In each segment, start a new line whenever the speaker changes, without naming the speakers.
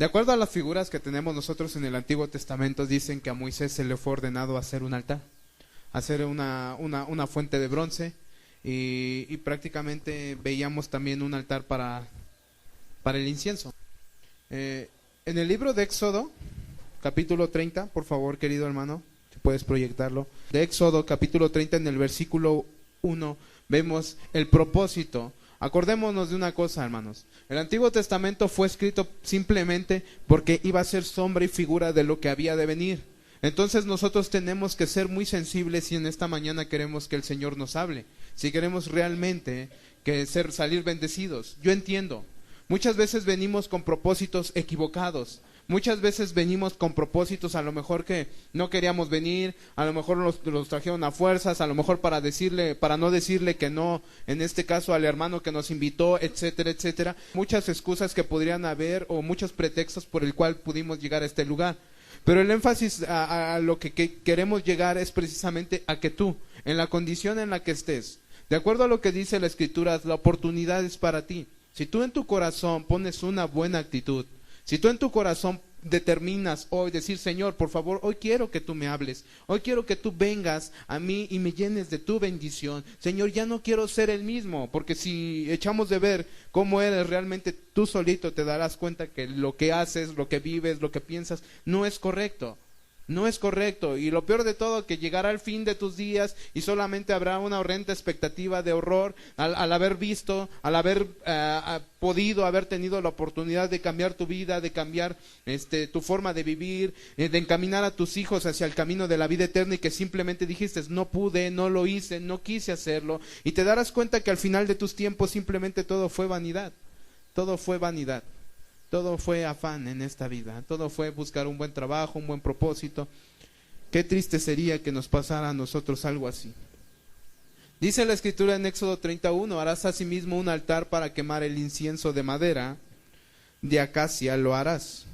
De acuerdo a las figuras que tenemos nosotros en el Antiguo Testamento, dicen que a Moisés se le fue ordenado hacer un altar, hacer una fuente de bronce, y prácticamente veíamos también un altar para el incienso. En el libro de Éxodo, capítulo 30, por favor, querido hermano, si puedes proyectarlo. De Éxodo, capítulo 30, en el versículo 1, vemos el propósito. Acordémonos de una cosa, hermanos. El Antiguo Testamento fue escrito simplemente porque iba a ser sombra y figura de lo que había de venir. Entonces nosotros tenemos que ser muy sensibles si en esta mañana queremos que el Señor nos hable. Si queremos realmente salir bendecidos. Yo entiendo. Muchas veces venimos con propósitos equivocados. Muchas veces venimos con propósitos a lo mejor que no queríamos venir, a lo mejor los trajeron a fuerzas, a lo mejor para no decirle que no, en este caso al hermano que nos invitó, etcétera, etcétera. Muchas excusas que podrían haber o muchos pretextos por el cual pudimos llegar a este lugar. Pero el énfasis a lo que queremos llegar es precisamente a que tú, en la condición en la que estés, de acuerdo a lo que dice la Escritura, la oportunidad es para ti. Si tú en tu corazón pones una buena actitud, si tú en tu corazón determinas hoy decir, Señor, por favor, hoy quiero que tú me hables, hoy quiero que tú vengas a mí y me llenes de tu bendición. Señor, ya no quiero ser el mismo, porque si echamos de ver cómo eres realmente, tú solito te darás cuenta que lo que haces, lo que vives, lo que piensas, no es correcto. No es correcto, y lo peor de todo, que llegará el fin de tus días y solamente habrá una horrenda expectativa de horror al haber visto, al haber podido haber tenido la oportunidad de cambiar tu vida, de cambiar tu forma de vivir, de encaminar a tus hijos hacia el camino de la vida eterna, y que simplemente dijiste, no pude, no lo hice, no quise hacerlo, y te darás cuenta que al final de tus tiempos simplemente todo fue vanidad, todo fue vanidad. Todo fue afán en esta vida, todo fue buscar un buen trabajo, un buen propósito. Qué triste sería que nos pasara a nosotros algo así. Dice la Escritura en Éxodo 31, harás asimismo un altar para quemar el incienso de madera, de acacia lo harás.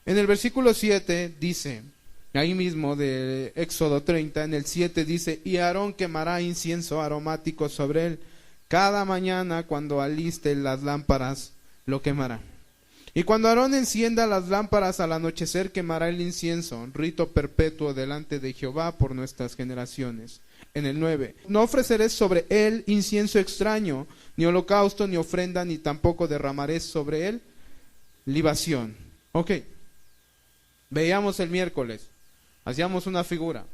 En el versículo 7 dice, ahí mismo de Éxodo 30, en el 7 dice, y Aarón quemará incienso aromático sobre él, cada mañana cuando aliste las lámparas lo quemará. Y cuando Aarón encienda las lámparas al anochecer, quemará el incienso, rito perpetuo delante de Jehová por nuestras generaciones. En el 9, no ofreceré sobre él incienso extraño, ni holocausto, ni ofrenda, ni tampoco derramaré sobre él libación. Ok, veíamos el miércoles, hacíamos una figura.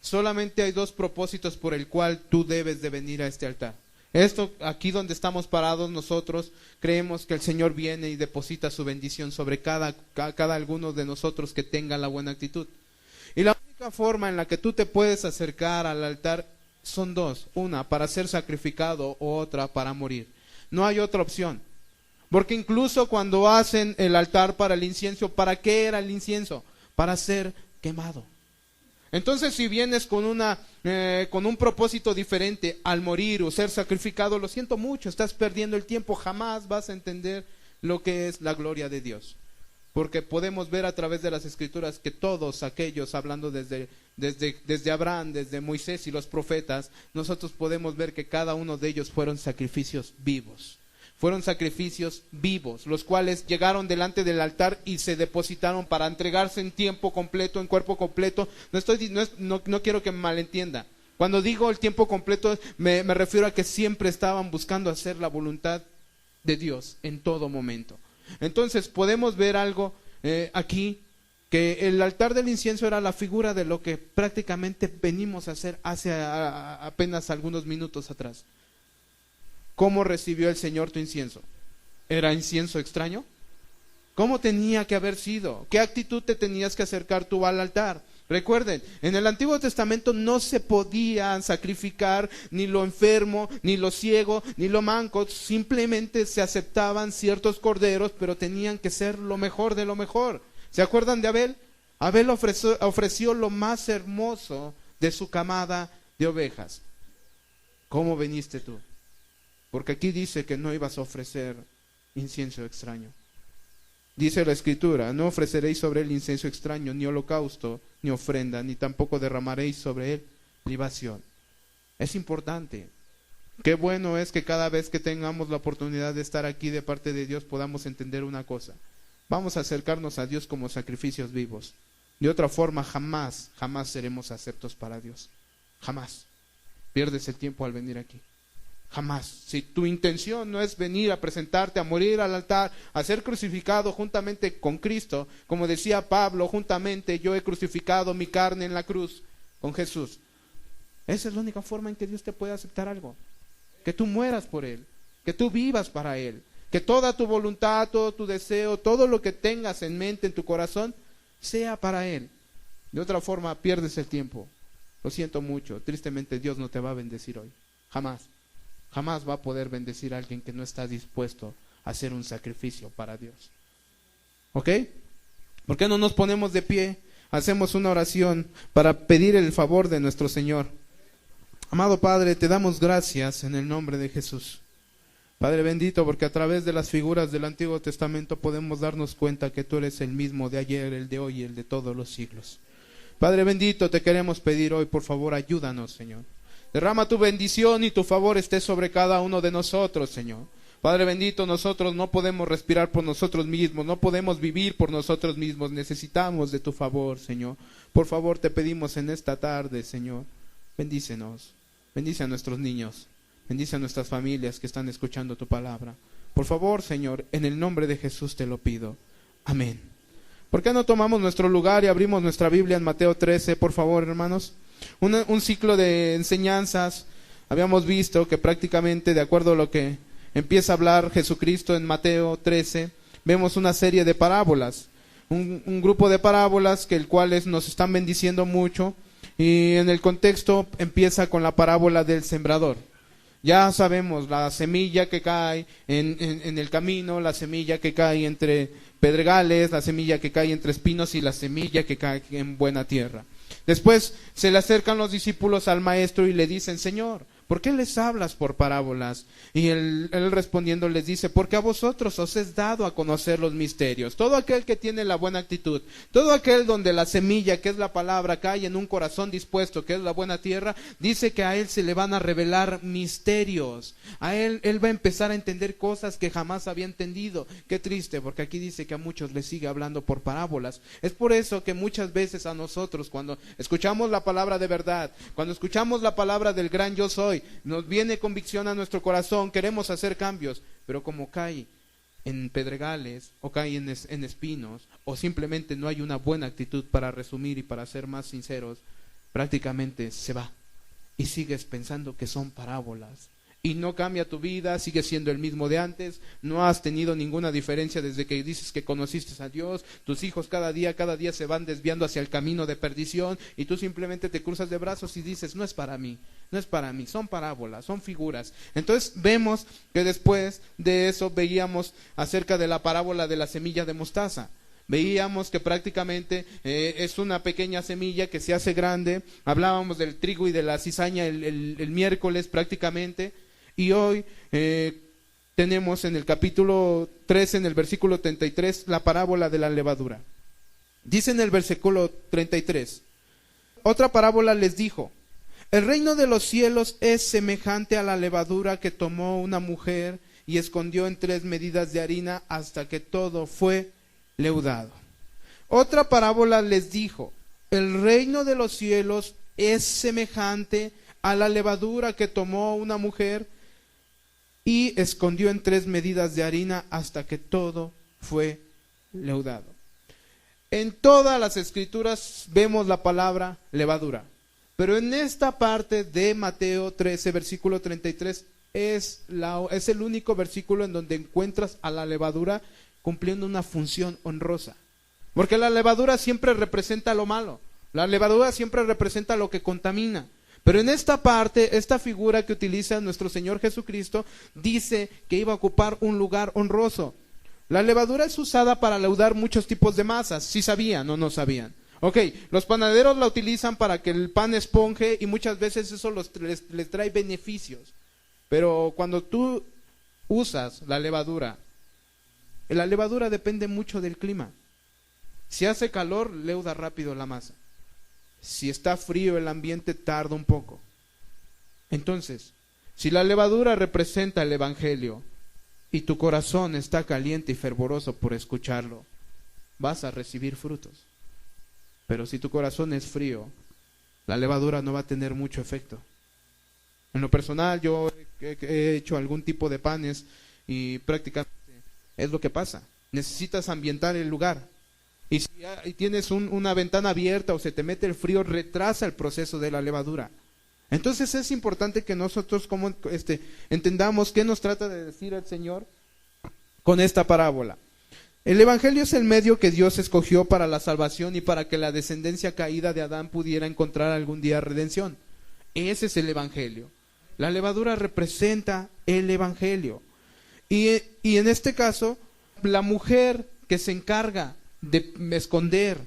Solamente hay dos propósitos por el cual tú debes de venir a este altar. Esto, aquí donde estamos parados nosotros, creemos que el Señor viene y deposita su bendición sobre cada alguno de nosotros que tenga la buena actitud. Y la única forma en la que tú te puedes acercar al altar son dos. Una, para ser sacrificado, o otra, para morir. No hay otra opción. Porque incluso cuando hacen el altar para el incienso, ¿para qué era el incienso? Para ser quemado. Entonces, si vienes con un propósito diferente al morir o ser sacrificado, lo siento mucho, estás perdiendo el tiempo, jamás vas a entender lo que es la gloria de Dios. Porque podemos ver a través de las Escrituras que todos aquellos, hablando desde Abraham, desde Moisés y los profetas, nosotros podemos ver que cada uno de ellos fueron sacrificios vivos. Fueron sacrificios vivos, los cuales llegaron delante del altar y se depositaron para entregarse en tiempo completo, en cuerpo completo. No quiero que me malentienda. Cuando digo el tiempo completo, me refiero a que siempre estaban buscando hacer la voluntad de Dios en todo momento. Entonces podemos ver algo aquí, que el altar del incienso era la figura de lo que prácticamente venimos a hacer hace apenas algunos minutos atrás. ¿Cómo recibió el Señor tu incienso? ¿Era incienso extraño? ¿Cómo tenía que haber sido? ¿Qué actitud te tenías que acercar tú al altar? Recuerden, en el Antiguo Testamento no se podían sacrificar ni lo enfermo, ni lo ciego, ni lo manco. Simplemente se aceptaban ciertos corderos, pero tenían que ser lo mejor de lo mejor. ¿Se acuerdan de Abel? Abel ofreció lo más hermoso de su camada de ovejas. ¿Cómo viniste tú? Porque aquí dice que no ibas a ofrecer incienso extraño. Dice la Escritura, no ofreceréis sobre él incienso extraño, ni holocausto, ni ofrenda, ni tampoco derramaréis sobre él libación. Es importante. Qué bueno es que cada vez que tengamos la oportunidad de estar aquí de parte de Dios podamos entender una cosa. Vamos a acercarnos a Dios como sacrificios vivos. De otra forma, jamás seremos aceptos para Dios. Jamás. Pierdes el tiempo al venir aquí. Jamás. Si tu intención no es venir a presentarte, a morir al altar, a ser crucificado juntamente con Cristo, como decía Pablo, juntamente yo he crucificado mi carne en la cruz con Jesús. Esa es la única forma en que Dios te puede aceptar algo. Que tú mueras por Él, que tú vivas para Él, que toda tu voluntad, todo tu deseo, todo lo que tengas en mente, en tu corazón, sea para Él. De otra forma pierdes el tiempo. Lo siento mucho, tristemente Dios no te va a bendecir hoy. Jamás va a poder bendecir a alguien que no está dispuesto a hacer un sacrificio para Dios. ¿Ok? ¿Por qué no nos ponemos de pie? Hacemos una oración para pedir el favor de nuestro Señor. Amado Padre, te damos gracias en el nombre de Jesús. Padre bendito, porque a través de las figuras del Antiguo Testamento podemos darnos cuenta que tú eres el mismo de ayer, el de hoy y el de todos los siglos. Padre bendito, te queremos pedir hoy, por favor, ayúdanos, Señor. Derrama tu bendición y tu favor esté sobre cada uno de nosotros, Señor. Padre bendito, nosotros no podemos respirar por nosotros mismos, no podemos vivir por nosotros mismos, necesitamos de tu favor, Señor. Por favor, te pedimos en esta tarde, Señor, bendícenos, bendice a nuestros niños. Bendice a nuestras familias que están escuchando tu palabra. Por favor, Señor, en el nombre de Jesús te lo pido. Amén. ¿Por qué no tomamos nuestro lugar y abrimos nuestra Biblia en Mateo 13, por favor, hermanos? Un ciclo de enseñanzas. Habíamos visto que prácticamente, de acuerdo a lo que empieza a hablar Jesucristo en Mateo 13, vemos una serie de parábolas. Un grupo de parábolas que el cuales nos están bendiciendo mucho. Y en el contexto empieza con la parábola del sembrador. Ya sabemos, la semilla que cae en el camino, la semilla que cae entre pedregales, la semilla que cae entre espinos y la semilla que cae en buena tierra. Después se le acercan los discípulos al maestro y le dicen: Señor, ¿por qué les hablas por parábolas? Y él respondiendo les dice: porque a vosotros os es dado a conocer los misterios. Todo aquel que tiene la buena actitud, todo aquel donde la semilla, que es la palabra, cae en un corazón dispuesto, que es la buena tierra, dice que a él se le van a revelar misterios. A él va a empezar a entender cosas que jamás había entendido. Qué triste, porque aquí dice que a muchos les sigue hablando por parábolas. Es por eso que muchas veces a nosotros, cuando escuchamos la palabra de verdad, cuando escuchamos la palabra del gran yo soy, nos viene convicción a nuestro corazón, queremos hacer cambios, pero como cae en pedregales o cae en espinos, o simplemente no hay una buena actitud, para resumir y para ser más sinceros, prácticamente se va y sigues pensando que son parábolas. Y no cambia tu vida, sigues siendo el mismo de antes, no has tenido ninguna diferencia desde que dices que conociste a Dios. Tus hijos cada día se van desviando hacia el camino de perdición y tú simplemente te cruzas de brazos y dices: no es para mí, no es para mí, son parábolas, son figuras. Entonces vemos que después de eso veíamos acerca de la parábola de la semilla de mostaza. Veíamos que prácticamente es una pequeña semilla que se hace grande. Hablábamos del trigo y de la cizaña el miércoles prácticamente. Y hoy tenemos en el capítulo 13, en el versículo 33, la parábola de la levadura. Dice en el versículo 33: otra parábola les dijo: el reino de los cielos es semejante a la levadura que tomó una mujer y escondió en 3 medidas de harina hasta que todo fue leudado. Otra parábola les dijo: el reino de los cielos es semejante a la levadura que tomó una mujer y escondió en 3 medidas de harina hasta que todo fue leudado. En todas las escrituras vemos la palabra levadura, pero en esta parte de Mateo 13, versículo 33, es el único versículo en donde encuentras a la levadura cumpliendo una función honrosa. Porque la levadura siempre representa lo malo, la levadura siempre representa lo que contamina. Pero en esta parte, esta figura que utiliza nuestro Señor Jesucristo dice que iba a ocupar un lugar honroso. La levadura es usada para leudar muchos tipos de masas. ¿Sí sabían o no sabían? Ok, los panaderos la utilizan para que el pan esponje y muchas veces eso les trae beneficios. Pero cuando tú usas la levadura depende mucho del clima. Si hace calor, leuda rápido la masa. Si está frío el ambiente, tarda un poco. Entonces, si la levadura representa el evangelio y tu corazón está caliente y fervoroso por escucharlo, vas a recibir frutos. Pero si tu corazón es frío, la levadura no va a tener mucho efecto. En lo personal, yo he hecho algún tipo de panes y prácticamente es lo que pasa. Necesitas ambientar el lugar. Y si tienes una ventana abierta o se te mete el frío, retrasa el proceso de la levadura. Entonces es importante que nosotros entendamos qué nos trata de decir el Señor con esta parábola. El Evangelio es el medio que Dios escogió para la salvación y para que la descendencia caída de Adán pudiera encontrar algún día redención. Ese es el Evangelio. La levadura representa el Evangelio. Y en este caso, la mujer que se encarga de esconder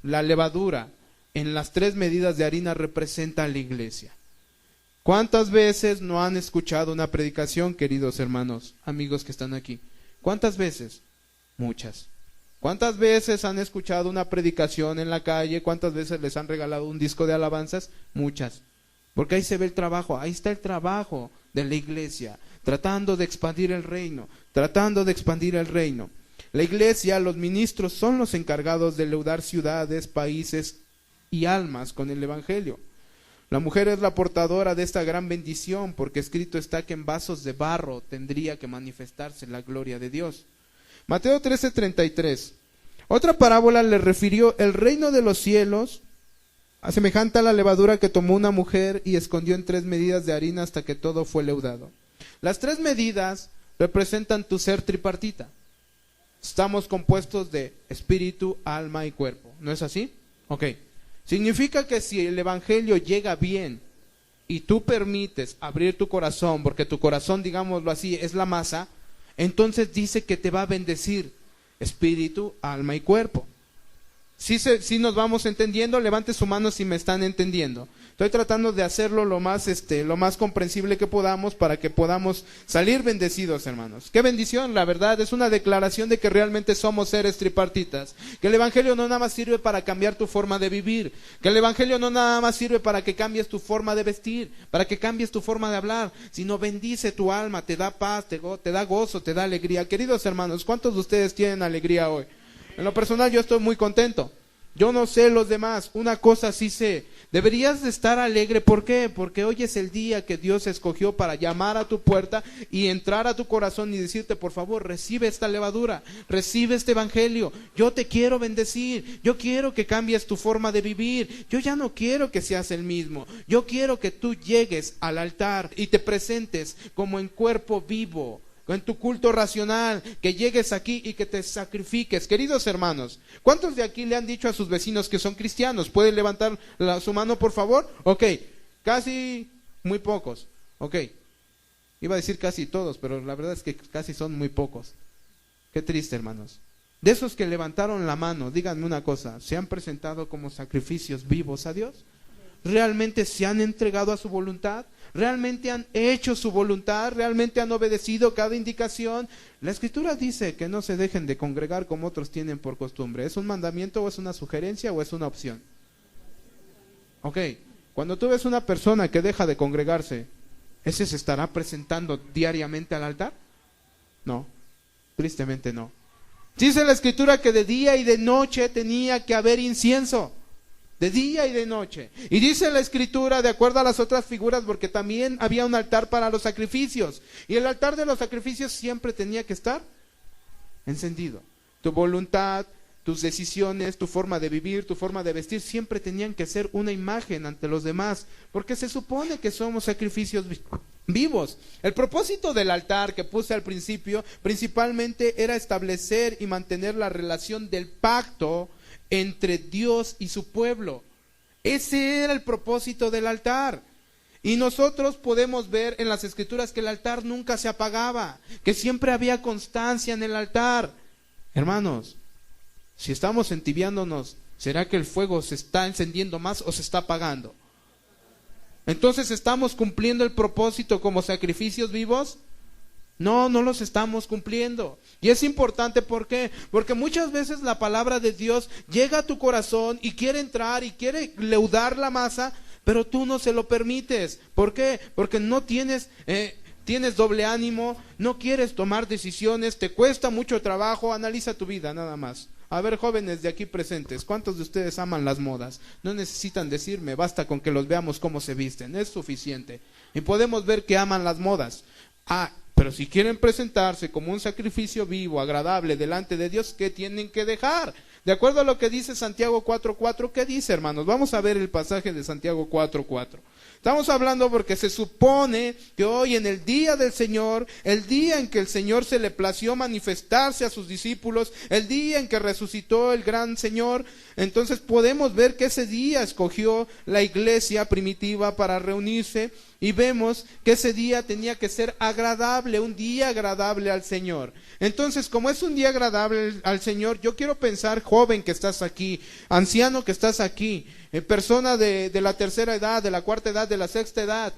la levadura en las 3 medidas de harina representa a la iglesia. ¿Cuántas veces no han escuchado una predicación, queridos hermanos, amigos que están aquí? ¿Cuántas veces? Muchas. ¿Cuántas veces han escuchado una predicación en la calle? ¿Cuántas veces les han regalado un disco de alabanzas? Muchas. Porque ahí se ve el trabajo, ahí está el trabajo de la iglesia, tratando de expandir el reino, tratando de expandir el reino. La iglesia, los ministros son los encargados de leudar ciudades, países y almas con el Evangelio. La mujer es la portadora de esta gran bendición, porque escrito está que en vasos de barro tendría que manifestarse la gloria de Dios. Mateo 13:33. Otra parábola le refirió el reino de los cielos, semejante a la levadura que tomó una mujer y escondió en 3 medidas de harina hasta que todo fue leudado. Las 3 medidas representan tu ser tripartita. Estamos compuestos de espíritu, alma y cuerpo. ¿No es así? Ok. Significa que si el Evangelio llega bien y tú permites abrir tu corazón, porque tu corazón, digámoslo así, es la masa, entonces dice que te va a bendecir espíritu, alma y cuerpo. Si nos vamos entendiendo, levante su mano si me están entendiendo. Estoy tratando de hacerlo lo más comprensible que podamos para que podamos salir bendecidos, hermanos. Qué bendición, la verdad, es una declaración de que realmente somos seres tripartitas. Que el Evangelio no nada más sirve para cambiar tu forma de vivir. Que el Evangelio no nada más sirve para que cambies tu forma de vestir, para que cambies tu forma de hablar, sino bendice tu alma, te da paz, te da gozo, te da alegría. Queridos hermanos, ¿cuántos de ustedes tienen alegría hoy? En lo personal yo estoy muy contento. Yo no sé los demás, una cosa sí sé. Deberías de estar alegre, ¿por qué? Porque hoy es el día que Dios escogió para llamar a tu puerta y entrar a tu corazón y decirte, por favor, recibe esta levadura, recibe este Evangelio. Yo te quiero bendecir, yo quiero que cambies tu forma de vivir. Yo ya no quiero que seas el mismo. Yo quiero que tú llegues al altar y te presentes como en cuerpo vivo, en tu culto racional, que llegues aquí y que te sacrifiques. Queridos hermanos, ¿cuántos de aquí le han dicho a sus vecinos que son cristianos? ¿Pueden levantar su mano, por favor? Ok, casi muy pocos. Ok, iba a decir casi todos, pero la verdad es que casi son muy pocos. Qué triste, hermanos. De esos que levantaron la mano, díganme una cosa, ¿se han presentado como sacrificios vivos a Dios? ¿Realmente se han entregado a su voluntad? ¿Realmente han hecho su voluntad? ¿Realmente han obedecido cada indicación? La Escritura dice que no se dejen de congregar como otros tienen por costumbre. ¿Es un mandamiento o es una sugerencia o es una opción? Ok, cuando tú ves una persona que deja de congregarse, ¿ese se estará presentando diariamente al altar? No, tristemente no. Dice la Escritura que de día y de noche tenía que haber incienso. De día y de noche. Y dice la Escritura, de acuerdo a las otras figuras, porque también había un altar para los sacrificios. Y el altar de los sacrificios siempre tenía que estar encendido. Tu voluntad, tus decisiones, tu forma de vivir, tu forma de vestir, siempre tenían que ser una imagen ante los demás. Porque se supone que somos sacrificios vivos. El propósito del altar que puse al principio, principalmente era establecer y mantener la relación del pacto entre Dios y su pueblo. Ese era el propósito del altar. Y nosotros podemos ver en las Escrituras que el altar nunca se apagaba, que siempre había constancia en el altar. Hermanos, si estamos entibiándonos, ¿será que el fuego se está encendiendo más o se está apagando? Entonces, ¿estamos cumpliendo el propósito como sacrificios vivos? No, no los estamos cumpliendo. Y es importante, ¿por qué? Porque muchas veces la palabra de Dios llega a tu corazón y quiere entrar y quiere leudar la masa, pero tú no se lo permites. ¿Por qué? Porque no tienes doble ánimo, no quieres tomar decisiones, te cuesta mucho trabajo. Analiza tu vida nada más. A ver, jóvenes de aquí presentes, ¿cuántos de ustedes aman las modas? No necesitan decirme, basta con que los veamos cómo se visten, es suficiente. Y podemos ver que aman las modas. Pero si quieren presentarse como un sacrificio vivo, agradable delante de Dios, ¿qué tienen que dejar? De acuerdo a lo que dice Santiago 4:4, ¿qué dice, hermanos? Vamos a ver el pasaje de Santiago 4:4. Estamos hablando porque se supone que hoy en el día del Señor, el día en que el Señor se le plació manifestarse a sus discípulos, el día en que resucitó el gran Señor, entonces podemos ver que ese día escogió la iglesia primitiva para reunirse y vemos que ese día tenía que ser agradable, un día agradable al Señor. Entonces, como es un día agradable al Señor, yo quiero pensar, joven que estás aquí, anciano que estás aquí, persona de la tercera edad, de la cuarta edad, de la sexta edad,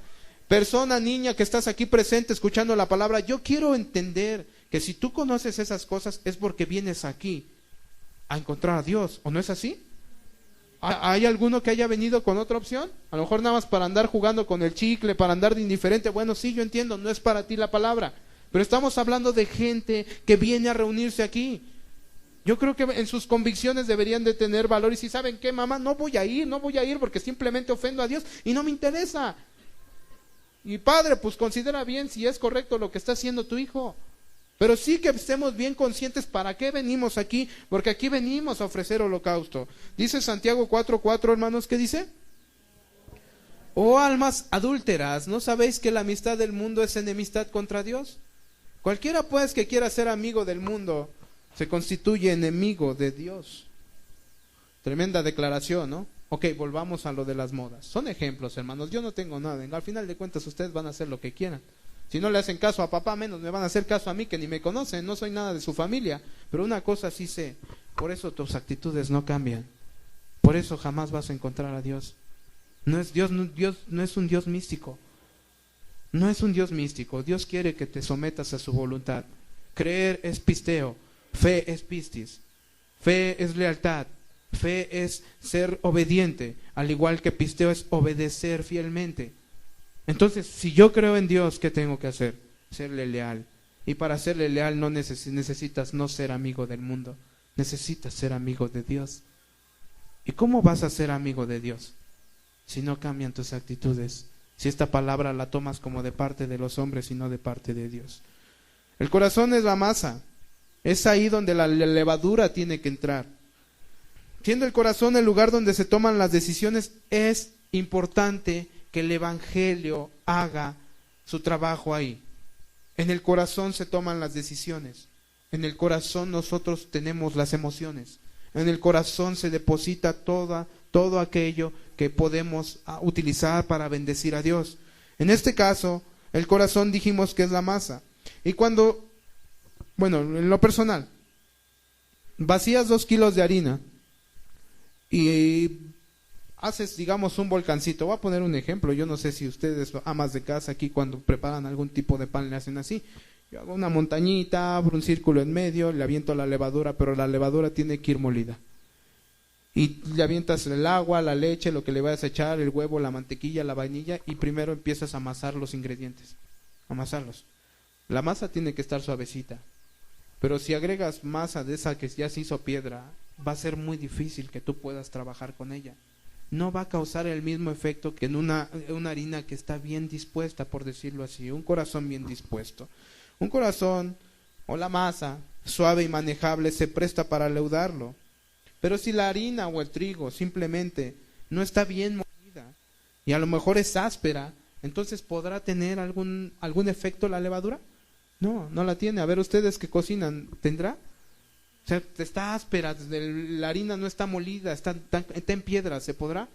persona, niña que estás aquí presente escuchando la palabra, yo quiero entender que si tú conoces esas cosas es porque vienes aquí a encontrar a Dios, ¿o no es así? ¿Hay alguno que haya venido con otra opción? A lo mejor nada más para andar jugando con el chicle, para andar de indiferente. Bueno, sí, yo entiendo, no es para ti la palabra, pero estamos hablando de gente que viene a reunirse aquí. Yo creo que en sus convicciones deberían de tener valor. Y si saben qué, mamá, no voy a ir porque simplemente ofendo a Dios y no me interesa. Y padre, pues considera bien si es correcto lo que está haciendo tu hijo. Pero sí que estemos bien conscientes para qué venimos aquí, porque aquí venimos a ofrecer holocausto. Dice Santiago 4:4, hermanos, ¿qué dice? Oh almas adúlteras, ¿no sabéis que la amistad del mundo es enemistad contra Dios? Cualquiera pues que quiera ser amigo del mundo se constituye enemigo de Dios. Tremenda declaración, ¿no? Ok, volvamos a lo de las modas. Son ejemplos, hermanos, yo no tengo nada. Al final de cuentas ustedes van a hacer lo que quieran. Si no le hacen caso a papá, menos me van a hacer caso a mí, que ni me conocen, no soy nada de su familia. Pero una cosa sí sé, por eso tus actitudes no cambian. Por eso jamás vas a encontrar a Dios. Dios no es un Dios místico. No es un Dios místico. Dios quiere que te sometas a su voluntad. Creer es pisteo, fe es pistis, fe es lealtad, fe es ser obediente, al igual que pisteo es obedecer fielmente. Entonces, si yo creo en Dios, ¿qué tengo que hacer? Serle leal. Y para serle leal no necesitas no ser amigo del mundo, necesitas ser amigo de Dios. ¿Y cómo vas a ser amigo de Dios? Si no cambian tus actitudes, si esta palabra la tomas como de parte de los hombres y no de parte de Dios. El corazón es la masa, es ahí donde la levadura tiene que entrar. Siendo el corazón el lugar donde se toman las decisiones, es importante que el evangelio haga su trabajo ahí. En el corazón se toman las decisiones. En el corazón nosotros tenemos las emociones. En el corazón se deposita todo aquello que podemos utilizar para bendecir a Dios. En este caso, el corazón dijimos que es la masa. Y cuando, en lo personal, vacías 2 kilos de harina y haces, digamos, un volcancito. Voy a poner un ejemplo. Yo no sé si ustedes, amas de casa, aquí cuando preparan algún tipo de pan le hacen así. Yo hago una montañita, abro un círculo en medio, le aviento la levadura, pero la levadura tiene que ir molida. Y le avientas el agua, la leche, lo que le vayas a echar, el huevo, la mantequilla, la vainilla, y primero empiezas a amasar los ingredientes. Amasarlos. La masa tiene que estar suavecita. Pero si agregas masa de esa que ya se hizo piedra, va a ser muy difícil que tú puedas trabajar con ella. No va a causar el mismo efecto que en una harina que está bien dispuesta, por decirlo así, un corazón bien dispuesto. Un corazón o la masa suave y manejable se presta para leudarlo. Pero si la harina o el trigo simplemente no está bien molida y a lo mejor es áspera, entonces ¿podrá tener algún efecto la levadura? No la tiene. A ver, ustedes que cocinan, ¿tendrá? O sea, está áspera, la harina no está molida, está en piedra, ¿se podrá?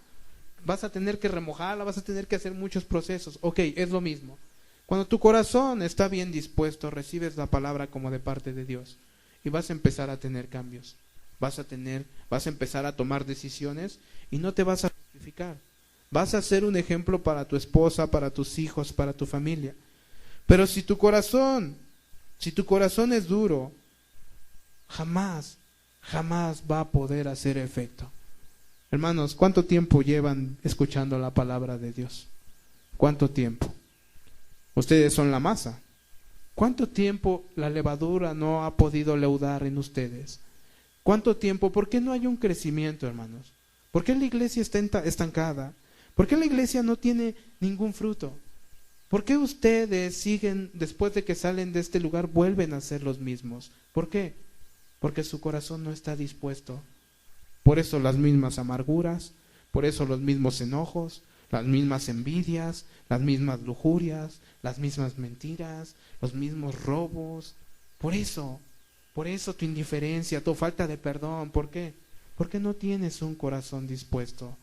Vas a tener que remojarla, vas a tener que hacer muchos procesos. Ok, es lo mismo. Cuando tu corazón está bien dispuesto, recibes la palabra como de parte de Dios y vas a empezar a tener cambios. Vas a empezar a tomar decisiones y no te vas a justificar. Vas a ser un ejemplo para tu esposa, para tus hijos, para tu familia. Pero si tu corazón es duro, jamás va a poder hacer efecto. Hermanos, ¿cuánto tiempo llevan escuchando la palabra de Dios? ¿Cuánto tiempo? Ustedes son la masa. ¿Cuánto tiempo la levadura no ha podido leudar en ustedes? ¿Cuánto tiempo? ¿Por qué no hay un crecimiento, hermanos? ¿Por qué la iglesia está estancada? ¿Por qué la iglesia no tiene ningún fruto? ¿Por qué ustedes siguen, después de que salen de este lugar, vuelven a ser los mismos? ¿Por qué? Porque su corazón no está dispuesto. Por eso las mismas amarguras, por eso los mismos enojos, las mismas envidias, las mismas lujurias, las mismas mentiras, los mismos robos. Por eso tu indiferencia, tu falta de perdón. ¿Por qué? Porque no tienes un corazón dispuesto.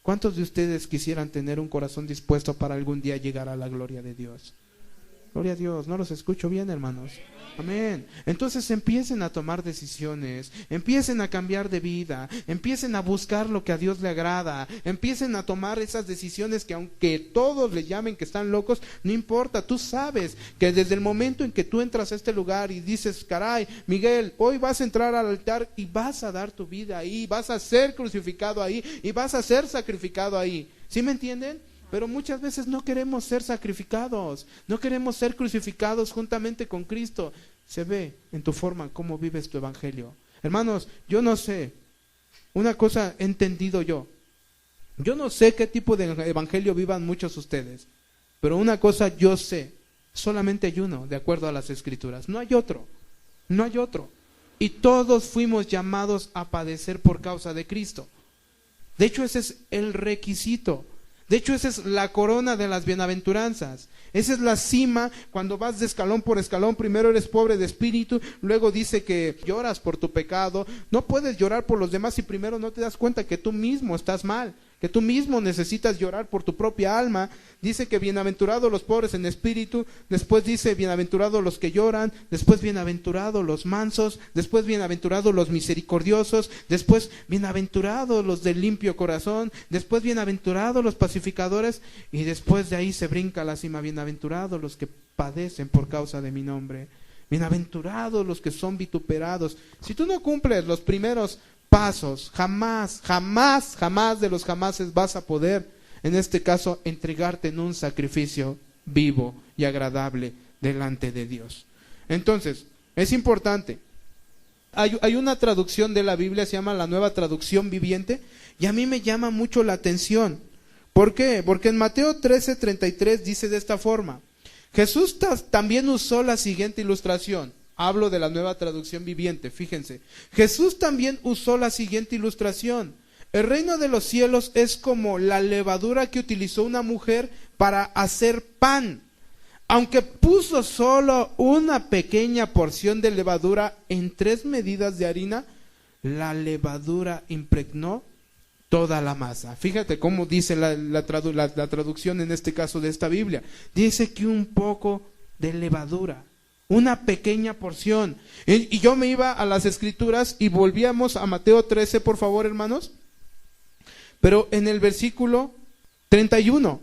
¿Cuántos de ustedes quisieran tener un corazón dispuesto para algún día llegar a la gloria de Dios? Gloria a Dios, no los escucho bien, hermanos. Amén. Entonces empiecen a tomar decisiones, empiecen a cambiar de vida, empiecen a buscar lo que a Dios le agrada, empiecen a tomar esas decisiones que aunque todos les llamen que están locos, no importa, tú sabes que desde el momento en que tú entras a este lugar y dices, caray, Miguel, hoy vas a entrar al altar y vas a dar tu vida ahí, vas a ser crucificado ahí y vas a ser sacrificado ahí. ¿Sí me entienden? Pero muchas veces no queremos ser sacrificados, no queremos ser crucificados juntamente con Cristo. Se ve en tu forma cómo vives tu evangelio. Hermanos, yo no sé, una cosa he entendido yo no sé qué tipo de evangelio vivan muchos ustedes, pero una cosa yo sé, solamente hay uno, de acuerdo a las Escrituras, no hay otro. Y todos fuimos llamados a padecer por causa de Cristo. De hecho, ese es el requisito. De hecho, esa es la corona de las bienaventuranzas. Esa es la cima cuando vas de escalón por escalón. Primero eres pobre de espíritu, luego dice que lloras por tu pecado. No puedes llorar por los demás si primero no te das cuenta que tú mismo estás mal, que tú mismo necesitas llorar por tu propia alma. Dice que bienaventurados los pobres en espíritu, después dice bienaventurados los que lloran, después bienaventurados los mansos, después bienaventurados los misericordiosos, después bienaventurados los de limpio corazón, después bienaventurados los pacificadores, y después de ahí se brinca la cima, bienaventurados los que padecen por causa de mi nombre, bienaventurados los que son vituperados. Si tú no cumples los primeros pasos, jamás de los jamases vas a poder, en este caso, entregarte en un sacrificio vivo y agradable delante de Dios. Entonces, es importante. Hay una traducción de la Biblia, se llama la Nueva Traducción Viviente, y a mí me llama mucho la atención. ¿Por qué? Porque en Mateo 13:33 dice de esta forma: Jesús también usó la siguiente ilustración. Hablo de la Nueva Traducción Viviente, fíjense. Jesús también usó la siguiente ilustración. El reino de los cielos es como la levadura que utilizó una mujer para hacer pan. Aunque puso solo una pequeña porción de levadura en 3 medidas de harina, la levadura impregnó toda la masa. Fíjate cómo dice la traducción en este caso de esta Biblia. Dice que un poco de levadura, una pequeña porción. Y yo me iba a las Escrituras y volvíamos a Mateo 13, por favor, hermanos. Pero en el versículo 31,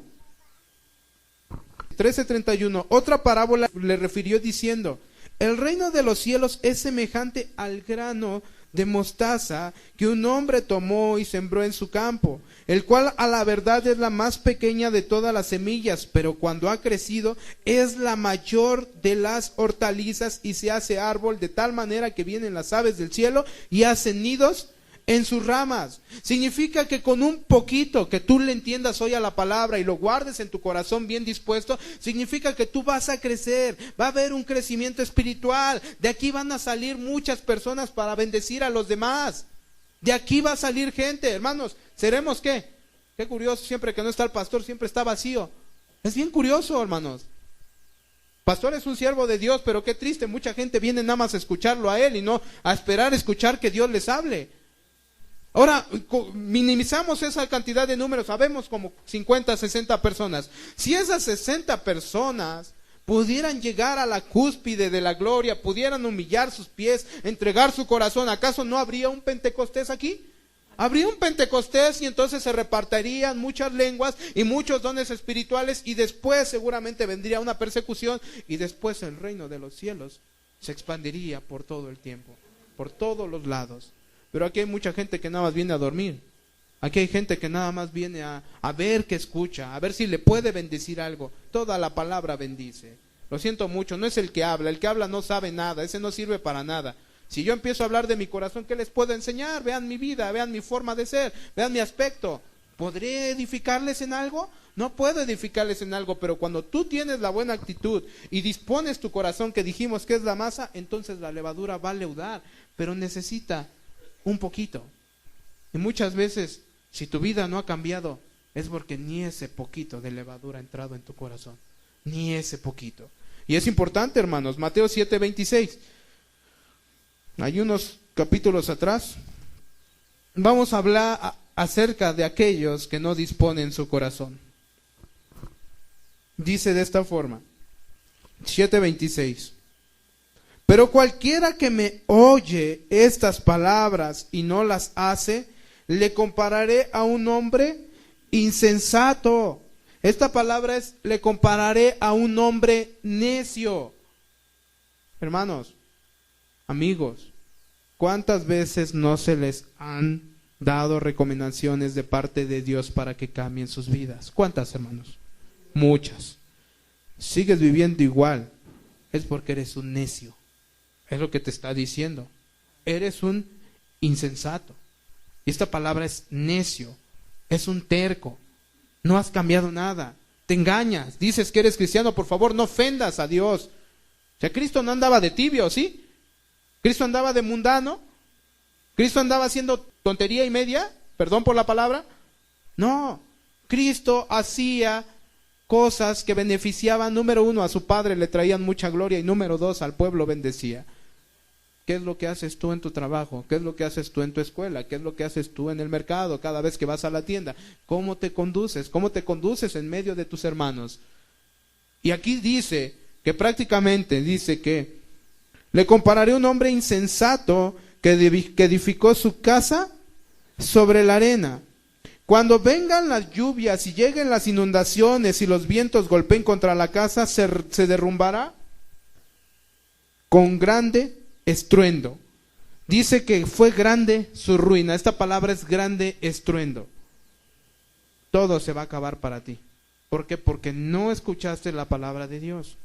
13:31, otra parábola le refirió diciendo: el reino de los cielos es semejante al grano de mostaza que un hombre tomó y sembró en su campo, el cual a la verdad es la más pequeña de todas las semillas, pero cuando ha crecido es la mayor de las hortalizas y se hace árbol de tal manera que vienen las aves del cielo y hacen nidos en sus ramas. Significa que con un poquito que tú le entiendas hoy a la palabra y lo guardes en tu corazón bien dispuesto, significa que tú vas a crecer, va a haber un crecimiento espiritual. De aquí van a salir muchas personas para bendecir a los demás. De aquí va a salir gente, hermanos. ¿Seremos qué? Qué curioso, siempre que no está el pastor siempre está vacío. Es bien curioso, hermanos. Pastor es un siervo de Dios, pero qué triste, mucha gente viene nada más a escucharlo a él y no a esperar escuchar que Dios les hable. Ahora, minimizamos esa cantidad de números, sabemos como 50, 60 personas. Si esas 60 personas pudieran llegar a la cúspide de la gloria, pudieran humillar sus pies, entregar su corazón, ¿acaso no habría un Pentecostés aquí? Habría un Pentecostés y entonces se repartirían muchas lenguas y muchos dones espirituales y después seguramente vendría una persecución y después el reino de los cielos se expandiría por todo el tiempo, por todos los lados. Pero aquí hay mucha gente que nada más viene a dormir. Aquí hay gente que nada más viene a ver qué escucha, a ver si le puede bendecir algo. Toda la palabra bendice. Lo siento mucho, no es el que habla no sabe nada, ese no sirve para nada. Si yo empiezo a hablar de mi corazón, ¿qué les puedo enseñar? Vean mi vida, vean mi forma de ser, vean mi aspecto. ¿Podré edificarles en algo? No puedo edificarles en algo, pero cuando tú tienes la buena actitud y dispones tu corazón, que dijimos que es la masa, entonces la levadura va a leudar, pero necesita un poquito. Y muchas veces, si tu vida no ha cambiado, es porque ni ese poquito de levadura ha entrado en tu corazón, ni ese poquito. Y es importante, hermanos, Mateo 7:26. Hay unos capítulos atrás. Vamos a hablar acerca de aquellos que no disponen su corazón. Dice de esta forma, 7:26. Pero cualquiera que me oye estas palabras y no las hace, le compararé a un hombre insensato. Esta palabra es, le compararé a un hombre necio. Hermanos, amigos, ¿cuántas veces no se les han dado recomendaciones de parte de Dios para que cambien sus vidas? ¿Cuántas, hermanos? Muchas. Sigues viviendo igual, es porque eres un necio. Es lo que te está diciendo. Eres un insensato. Y esta palabra es necio, es un terco. No has cambiado nada. Te engañas. Dices que eres cristiano, por favor, no ofendas a Dios. O sea, Cristo no andaba de tibio, ¿sí? Cristo andaba de mundano. Cristo andaba haciendo tontería y media, perdón por la palabra. No, Cristo hacía cosas que beneficiaban, número uno, a su Padre, le traían mucha gloria, y número dos, al pueblo bendecía. ¿Qué es lo que haces tú en tu trabajo? ¿Qué es lo que haces tú en tu escuela? ¿Qué es lo que haces tú en el mercado cada vez que vas a la tienda? ¿Cómo te conduces? ¿Cómo te conduces en medio de tus hermanos? Y aquí dice que prácticamente dice que le compararé a un hombre insensato que edificó su casa sobre la arena. Cuando vengan las lluvias y lleguen las inundaciones y los vientos golpeen contra la casa, se derrumbará con grande estruendo. Dice que fue grande su ruina. Esta palabra es grande estruendo. Todo se va a acabar para ti. ¿Por qué? Porque no escuchaste la palabra de Dios.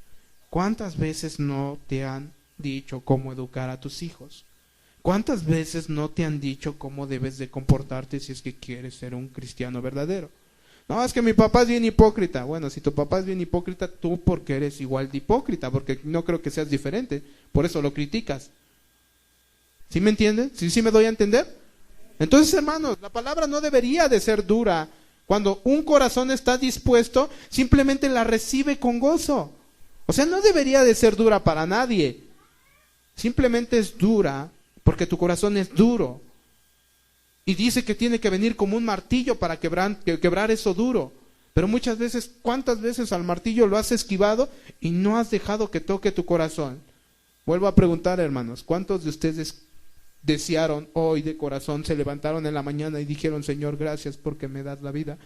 ¿Cuántas veces no te han dicho cómo educar a tus hijos? ¿Cuántas veces no te han dicho cómo debes de comportarte si es que quieres ser un cristiano verdadero? No, es que mi papá es bien hipócrita. Bueno, si tu papá es bien hipócrita, tú porque eres igual de hipócrita, porque no creo que seas diferente, por eso lo criticas. ¿Sí me entienden? ¿Sí me doy a entender? Entonces, hermanos, la palabra no debería de ser dura. Cuando un corazón está dispuesto, simplemente la recibe con gozo. O sea, no debería de ser dura para nadie. Simplemente es dura porque tu corazón es duro. Y dice que tiene que venir como un martillo para quebrar eso duro. Pero muchas veces, ¿cuántas veces al martillo lo has esquivado y no has dejado que toque tu corazón? Vuelvo a preguntar, hermanos, ¿cuántos de ustedes desearon hoy de corazón, se levantaron en la mañana y dijeron, Señor, gracias porque me das la vida?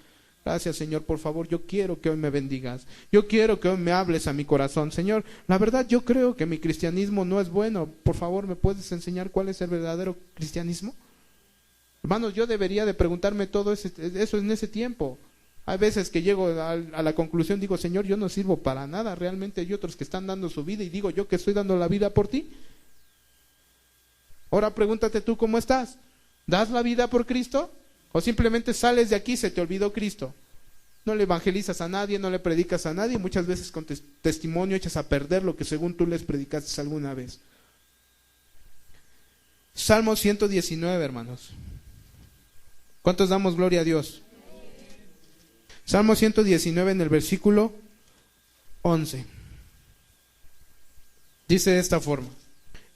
Gracias, Señor, por favor, yo quiero que hoy me bendigas. Yo quiero que hoy me hables a mi corazón. Señor, la verdad yo creo que mi cristianismo no es bueno. Por favor, ¿me puedes enseñar cuál es el verdadero cristianismo? Hermanos, yo debería de preguntarme todo eso en ese tiempo. Hay veces que llego a la conclusión, digo, Señor, yo no sirvo para nada. Realmente hay otros que están dando su vida y digo, yo que estoy dando la vida por ti. Ahora pregúntate tú, ¿cómo estás? ¿Das la vida por Cristo? ¿O simplemente sales de aquí y se te olvidó Cristo? No le evangelizas a nadie, no le predicas a nadie, muchas veces con testimonio echas a perder lo que según tú les predicaste alguna vez. Salmo 119, hermanos. ¿Cuántos damos gloria a Dios? Salmo 119 en el versículo 11. Dice de esta forma: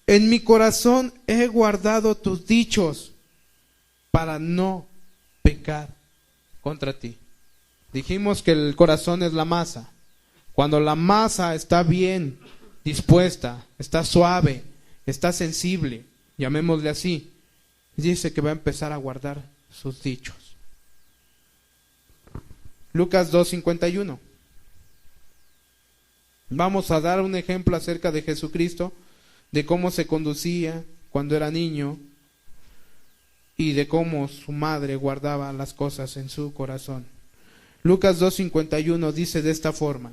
en mi corazón he guardado tus dichos para no pecar contra ti. Dijimos que el corazón es la masa. Cuando la masa está bien dispuesta, está suave, está sensible, llamémosle así, dice que va a empezar a guardar sus dichos. Lucas 2:51. Vamos a dar un ejemplo acerca de Jesucristo, de cómo se conducía cuando era niño y de cómo su madre guardaba las cosas en su corazón. Lucas 2:51 dice de esta forma: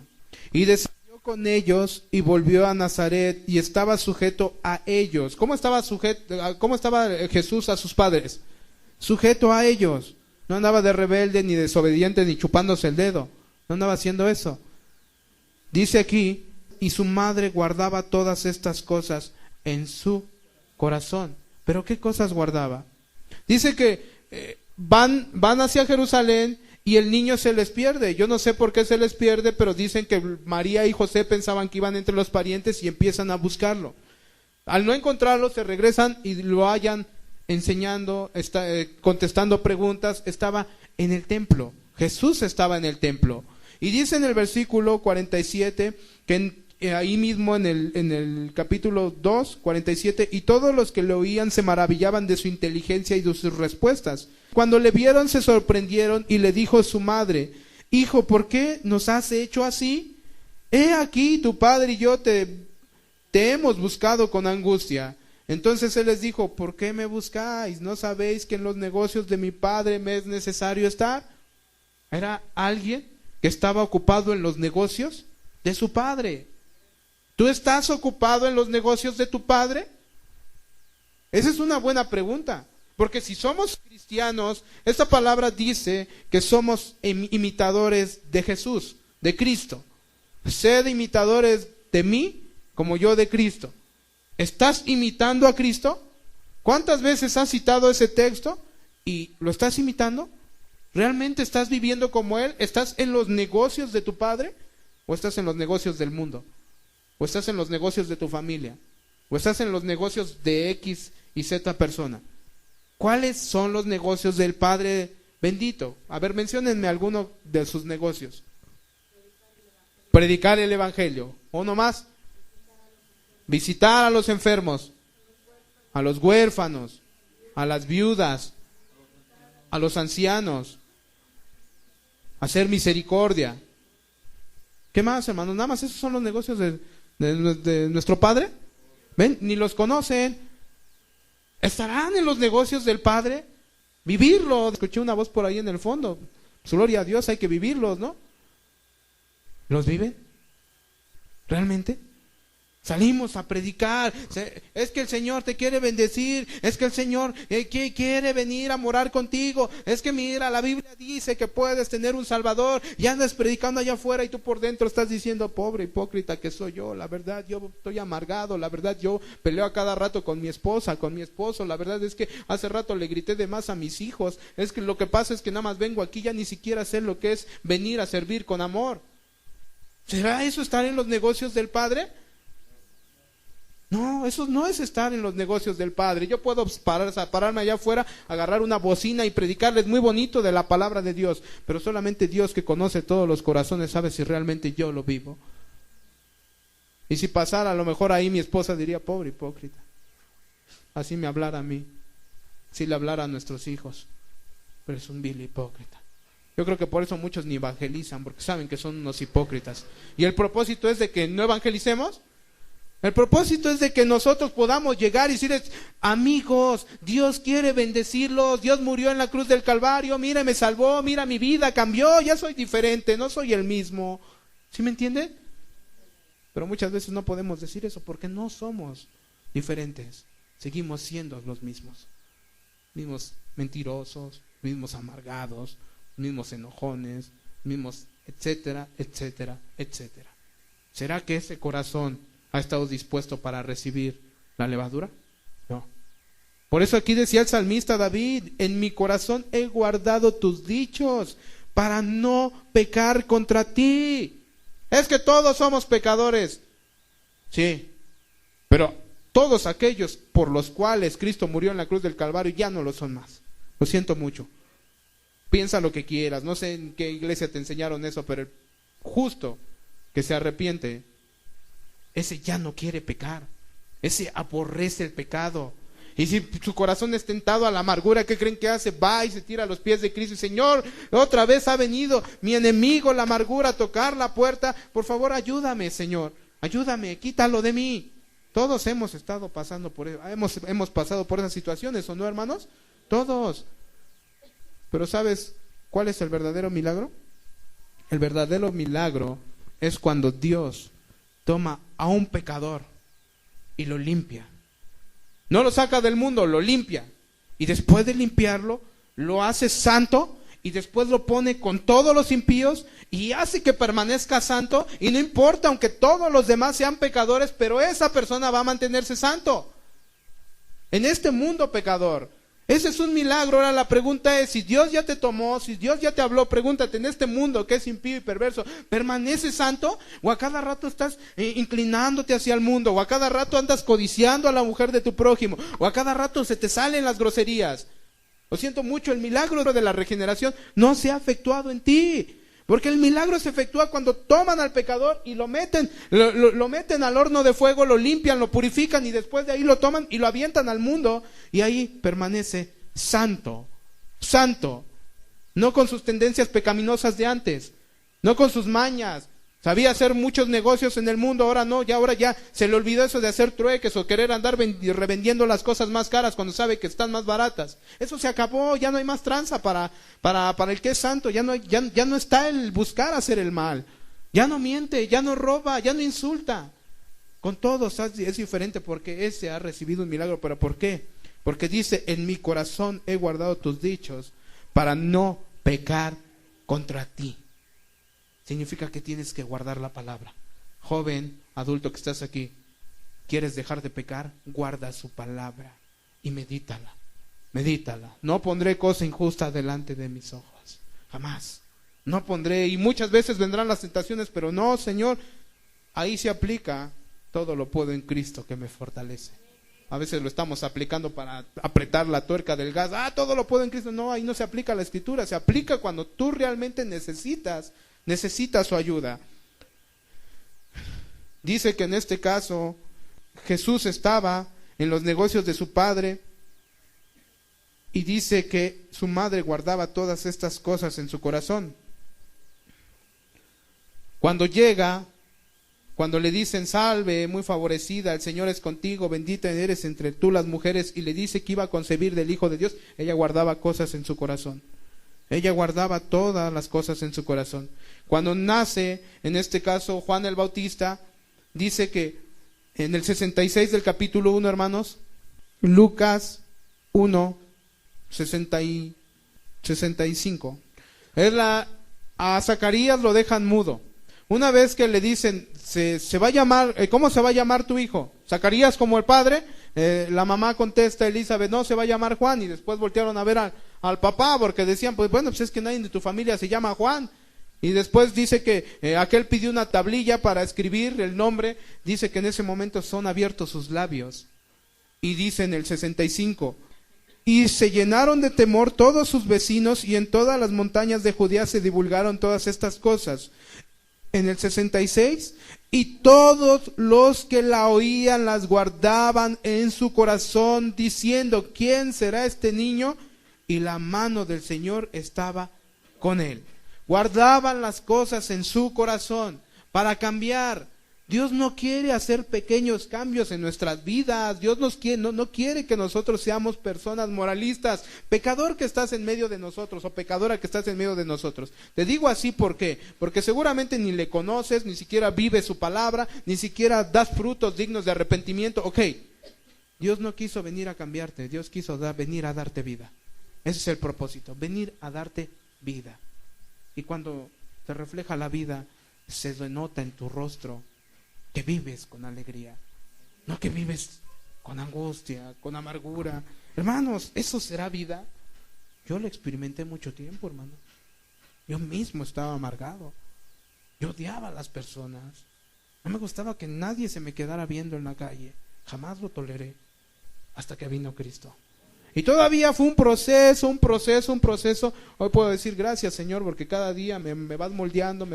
y descendió con ellos y volvió a Nazaret y estaba sujeto a ellos. ¿Cómo estaba Jesús a sus padres? Sujeto a ellos. No andaba de rebelde, ni desobediente, ni chupándose el dedo. No andaba haciendo eso. Dice aquí, y su madre guardaba todas estas cosas en su corazón. ¿Pero qué cosas guardaba? Dice que van hacia Jerusalén y el niño se les pierde. Yo no sé por qué se les pierde, pero dicen que María y José pensaban que iban entre los parientes y empiezan a buscarlo. Al no encontrarlo, se regresan y lo hallan enseñando, contestando preguntas. Estaba en el templo. Jesús estaba en el templo. Y dice en el versículo 47 que ahí mismo en el capítulo 2, 47, y todos los que le oían se maravillaban de su inteligencia y de sus respuestas. Cuando le vieron se sorprendieron y le dijo su madre: Hijo, ¿por qué nos has hecho así? He aquí tu padre y yo te hemos buscado con angustia. Entonces él les dijo: ¿por qué me buscáis? ¿No sabéis que en los negocios de mi padre me es necesario estar? Era alguien que estaba ocupado en los negocios de su padre. ¿Tú estás ocupado en los negocios de tu padre? Esa es una buena pregunta, porque si somos cristianos, esta palabra dice que somos imitadores de Jesús, de Cristo. Sed imitadores de mí como yo de Cristo. ¿Estás imitando a Cristo? ¿Cuántas veces has citado ese texto y lo estás imitando? ¿Realmente estás viviendo como Él? ¿Estás en los negocios de tu padre? ¿O estás en los negocios del mundo? ¿O estás en los negocios de tu familia? ¿O estás en los negocios de X y Z persona? ¿Cuáles son los negocios del Padre bendito? A ver, menciónenme alguno de sus negocios. Predicar el Evangelio. ¿O no más? Visitar a los enfermos, a los huérfanos, a las viudas, a los ancianos, hacer misericordia. ¿Qué más, hermanos? Nada más esos son los negocios de nuestro Padre. ¿Ven? Ni los conocen. ¿Estarán en los negocios del Padre? Vivirlo. Escuché una voz por ahí en el fondo. Pues, gloria a Dios, hay que vivirlos, ¿no? ¿Los viven? ¿Realmente? Salimos a predicar, es que el Señor te quiere bendecir, es que el Señor quiere venir a morar contigo, es que mira, la Biblia dice que puedes tener un Salvador, y andas predicando allá afuera y tú por dentro estás diciendo: pobre hipócrita que soy yo, la verdad yo estoy amargado, la verdad yo peleo a cada rato con mi esposa, con mi esposo, la verdad es que hace rato le grité de más a mis hijos, es que lo que pasa es que nada más vengo aquí, ya ni siquiera sé lo que es venir a servir con amor. ¿Será eso estar en los negocios del Padre? No, eso no es estar en los negocios del Padre. Yo puedo pararme allá afuera, agarrar una bocina y predicarles muy bonito de la palabra de Dios, pero solamente Dios, que conoce todos los corazones, sabe si realmente yo lo vivo. Y si pasara, a lo mejor ahí mi esposa diría: pobre hipócrita, así me hablara a mí, si le hablara a nuestros hijos, pero es un vil hipócrita. Yo creo que por eso muchos ni evangelizan, porque saben que son unos hipócritas. Y el propósito es de que no evangelicemos. El propósito es de que nosotros podamos llegar y decirles: amigos, Dios quiere bendecirlos, Dios murió en la cruz del Calvario, mira, me salvó, mira, mi vida cambió, ya soy diferente, no soy el mismo. ¿Sí me entienden? Pero muchas veces no podemos decir eso porque no somos diferentes, seguimos siendo los mismos mentirosos, mismos amargados, mismos enojones, mismos etcétera, etcétera, etcétera. ¿Será que ese corazón ha estado dispuesto para recibir la levadura? No. Por eso aquí decía el salmista David: en mi corazón he guardado tus dichos para no pecar contra ti. Es que todos somos pecadores. Sí, pero todos aquellos por los cuales Cristo murió en la cruz del Calvario ya no lo son más. Lo siento mucho. Piensa lo que quieras, no sé en qué iglesia te enseñaron eso, pero el justo que se arrepiente, ese ya no quiere pecar, ese aborrece el pecado. Y si su corazón es tentado a la amargura, ¿qué creen que hace? Va y se tira a los pies de Cristo y: Señor, otra vez ha venido mi enemigo, la amargura, a tocar la puerta, por favor ayúdame, Señor, ayúdame, quítalo de mí. Todos hemos estado pasando por eso, hemos pasado por esas situaciones, ¿o no, hermanos? Todos. Pero ¿sabes cuál es el verdadero milagro? El verdadero milagro es cuando Dios toma a un pecador y lo limpia. No lo saca del mundo, lo limpia. Y después de limpiarlo, lo hace santo y después lo pone con todos los impíos y hace que permanezca santo. Y no importa, aunque todos los demás sean pecadores, pero esa persona va a mantenerse santo en este mundo pecador. Ese es un milagro. Ahora la pregunta es, si Dios ya te tomó, si Dios ya te habló, pregúntate, en este mundo que es impío y perverso, ¿permaneces santo? ¿O a cada rato estás inclinándote hacia el mundo? ¿O a cada rato andas codiciando a la mujer de tu prójimo? ¿O a cada rato se te salen las groserías? Lo siento mucho, el milagro de la regeneración no se ha efectuado en ti. Porque el milagro se efectúa cuando toman al pecador y lo meten al horno de fuego, lo limpian, lo purifican y después de ahí lo toman y lo avientan al mundo y ahí permanece santo, santo, no con sus tendencias pecaminosas de antes, no con sus mañas. Sabía hacer muchos negocios en el mundo, ahora no, ahora ya se le olvidó eso de hacer trueques o querer andar revendiendo las cosas más caras cuando sabe que están más baratas. Eso se acabó, ya no hay más tranza para el que es santo, ya no está el buscar hacer el mal, ya no miente, ya no roba, ya no insulta. Con todos es diferente porque ese ha recibido un milagro, pero ¿por qué? Porque dice, en mi corazón he guardado tus dichos para no pecar contra ti. Significa que tienes que guardar la palabra. Joven, adulto que estás aquí, ¿quieres dejar de pecar? Guarda su palabra y medítala. Medítala. No pondré cosa injusta delante de mis ojos. Jamás. No pondré, y muchas veces vendrán las tentaciones, pero no, Señor, ahí se aplica, todo lo puedo en Cristo que me fortalece. A veces lo estamos aplicando para apretar la tuerca del gas. Todo lo puedo en Cristo. No, ahí no se aplica la Escritura. Se aplica cuando tú realmente necesitas su ayuda. Dice que en este caso Jesús estaba en los negocios de su padre y dice que su madre guardaba todas estas cosas en su corazón. Cuando llega, cuando le dicen, salve, muy favorecida, el Señor es contigo, bendita eres entre tú las mujeres, y le dice que iba a concebir del Hijo de Dios, ella guardaba cosas en su corazón. Ella guardaba todas las cosas en su corazón. Cuando nace, en este caso, Juan el Bautista, dice que en el 66 del capítulo 1, hermanos, Lucas 1, 65, a Zacarías lo dejan mudo. Una vez que le dicen, se va a llamar, ¿cómo se va a llamar tu hijo? Zacarías como el padre. La mamá contesta, Elizabeth, no, se va a llamar Juan. Y después voltearon a ver al papá porque decían, pues es que nadie de tu familia se llama Juan. Y después dice que aquel pidió una tablilla para escribir el nombre. Dice que en ese momento son abiertos sus labios. Y dice en el 65, y se llenaron de temor todos sus vecinos, y en todas las montañas de Judea se divulgaron todas estas cosas. En el 66, y todos los que la oían las guardaban en su corazón, diciendo, ¿quién será este niño? Y la mano del Señor estaba con él. Guardaban las cosas en su corazón para cambiar. Dios no quiere hacer pequeños cambios en nuestras vidas. Dios no quiere que nosotros seamos personas moralistas. Pecador que estás en medio de nosotros, o pecadora que estás en medio de nosotros. Te digo así, ¿por qué? Porque seguramente ni le conoces, ni siquiera vives su palabra, ni siquiera das frutos dignos de arrepentimiento. Ok, Dios no quiso venir a cambiarte. Dios quiso venir a darte vida. Ese es el propósito, venir a darte vida. Y cuando te refleja la vida, se denota en tu rostro que vives con alegría, no que vives con angustia, con amargura. Hermanos, ¿eso será vida? Yo lo experimenté mucho tiempo, hermano. Yo mismo estaba amargado. Yo odiaba a las personas. No me gustaba que nadie se me quedara viendo en la calle. Jamás lo toleré hasta que vino Cristo. Y todavía fue un proceso. Hoy puedo decir gracias, Señor, porque cada día me vas moldeando.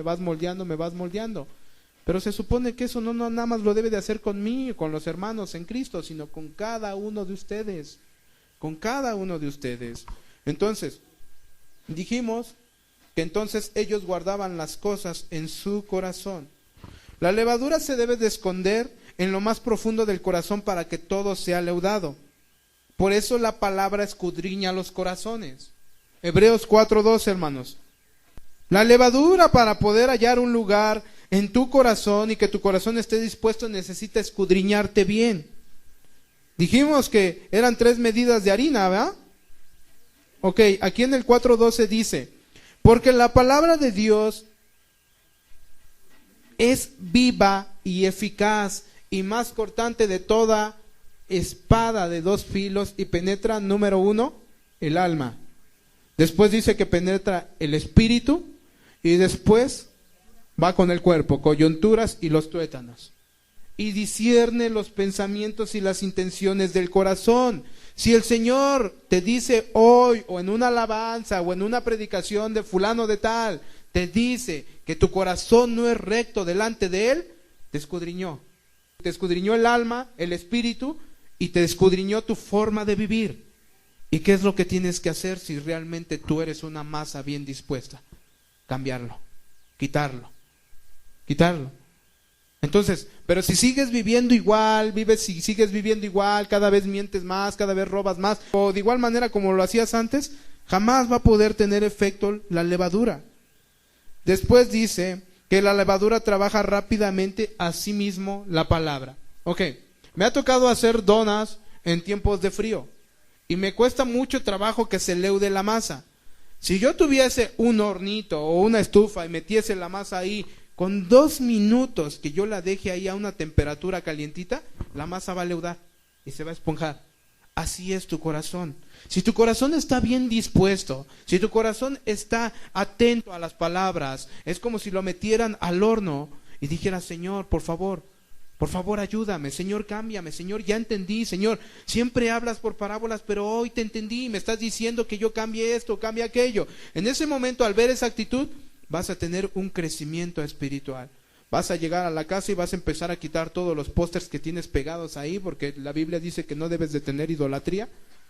Pero se supone que eso no nada más lo debe de hacer conmigo, con los hermanos en Cristo, sino con cada uno de ustedes. Con cada uno de ustedes. Entonces, dijimos que entonces ellos guardaban las cosas en su corazón. La levadura se debe de esconder en lo más profundo del corazón para que todo sea leudado. Por eso la palabra escudriña los corazones. Hebreos 4:12, hermanos. La levadura, para poder hallar un lugar en tu corazón y que tu corazón esté dispuesto, necesita escudriñarte bien. Dijimos que eran 3 medidas de harina, ¿verdad? Ok, aquí en el 4:12 dice, porque la palabra de Dios es viva y eficaz y más cortante de toda espada de 2 filos y penetra, número 1, el alma. Después dice que penetra el espíritu y después va con el cuerpo, coyunturas y los tuétanos. Y discierne los pensamientos y las intenciones del corazón. Si el Señor te dice hoy, o en una alabanza, o en una predicación de fulano de tal, te dice que tu corazón no es recto delante de Él, te escudriñó. Te escudriñó el alma, el espíritu, y te escudriñó tu forma de vivir. ¿Y qué es lo que tienes que hacer si realmente tú eres una masa bien dispuesta? Cambiarlo, quitarlo. Entonces, pero si sigues viviendo igual, sigues viviendo igual, cada vez mientes más, cada vez robas más, o de igual manera como lo hacías antes, jamás va a poder tener efecto la levadura. Después dice que la levadura trabaja rápidamente a sí mismo la palabra. Ok, me ha tocado hacer donas en tiempos de frío y me cuesta mucho trabajo que se leude la masa. Si yo tuviese un hornito o una estufa y metiese la masa ahí, con 2 minutos que yo la deje ahí a una temperatura calientita, la masa va a leudar y se va a esponjar. Así es tu corazón. Si tu corazón está bien dispuesto, si tu corazón está atento a las palabras, es como si lo metieran al horno y dijera, Señor, por favor ayúdame, Señor, cámbiame, Señor, ya entendí, Señor, siempre hablas por parábolas, pero hoy te entendí, me estás diciendo que yo cambie esto, cambie aquello. En ese momento, al ver esa actitud, vas a tener un crecimiento espiritual. Vas a llegar a la casa y vas a empezar a quitar todos los pósters que tienes pegados ahí, porque la Biblia dice que no debes de tener idolatría,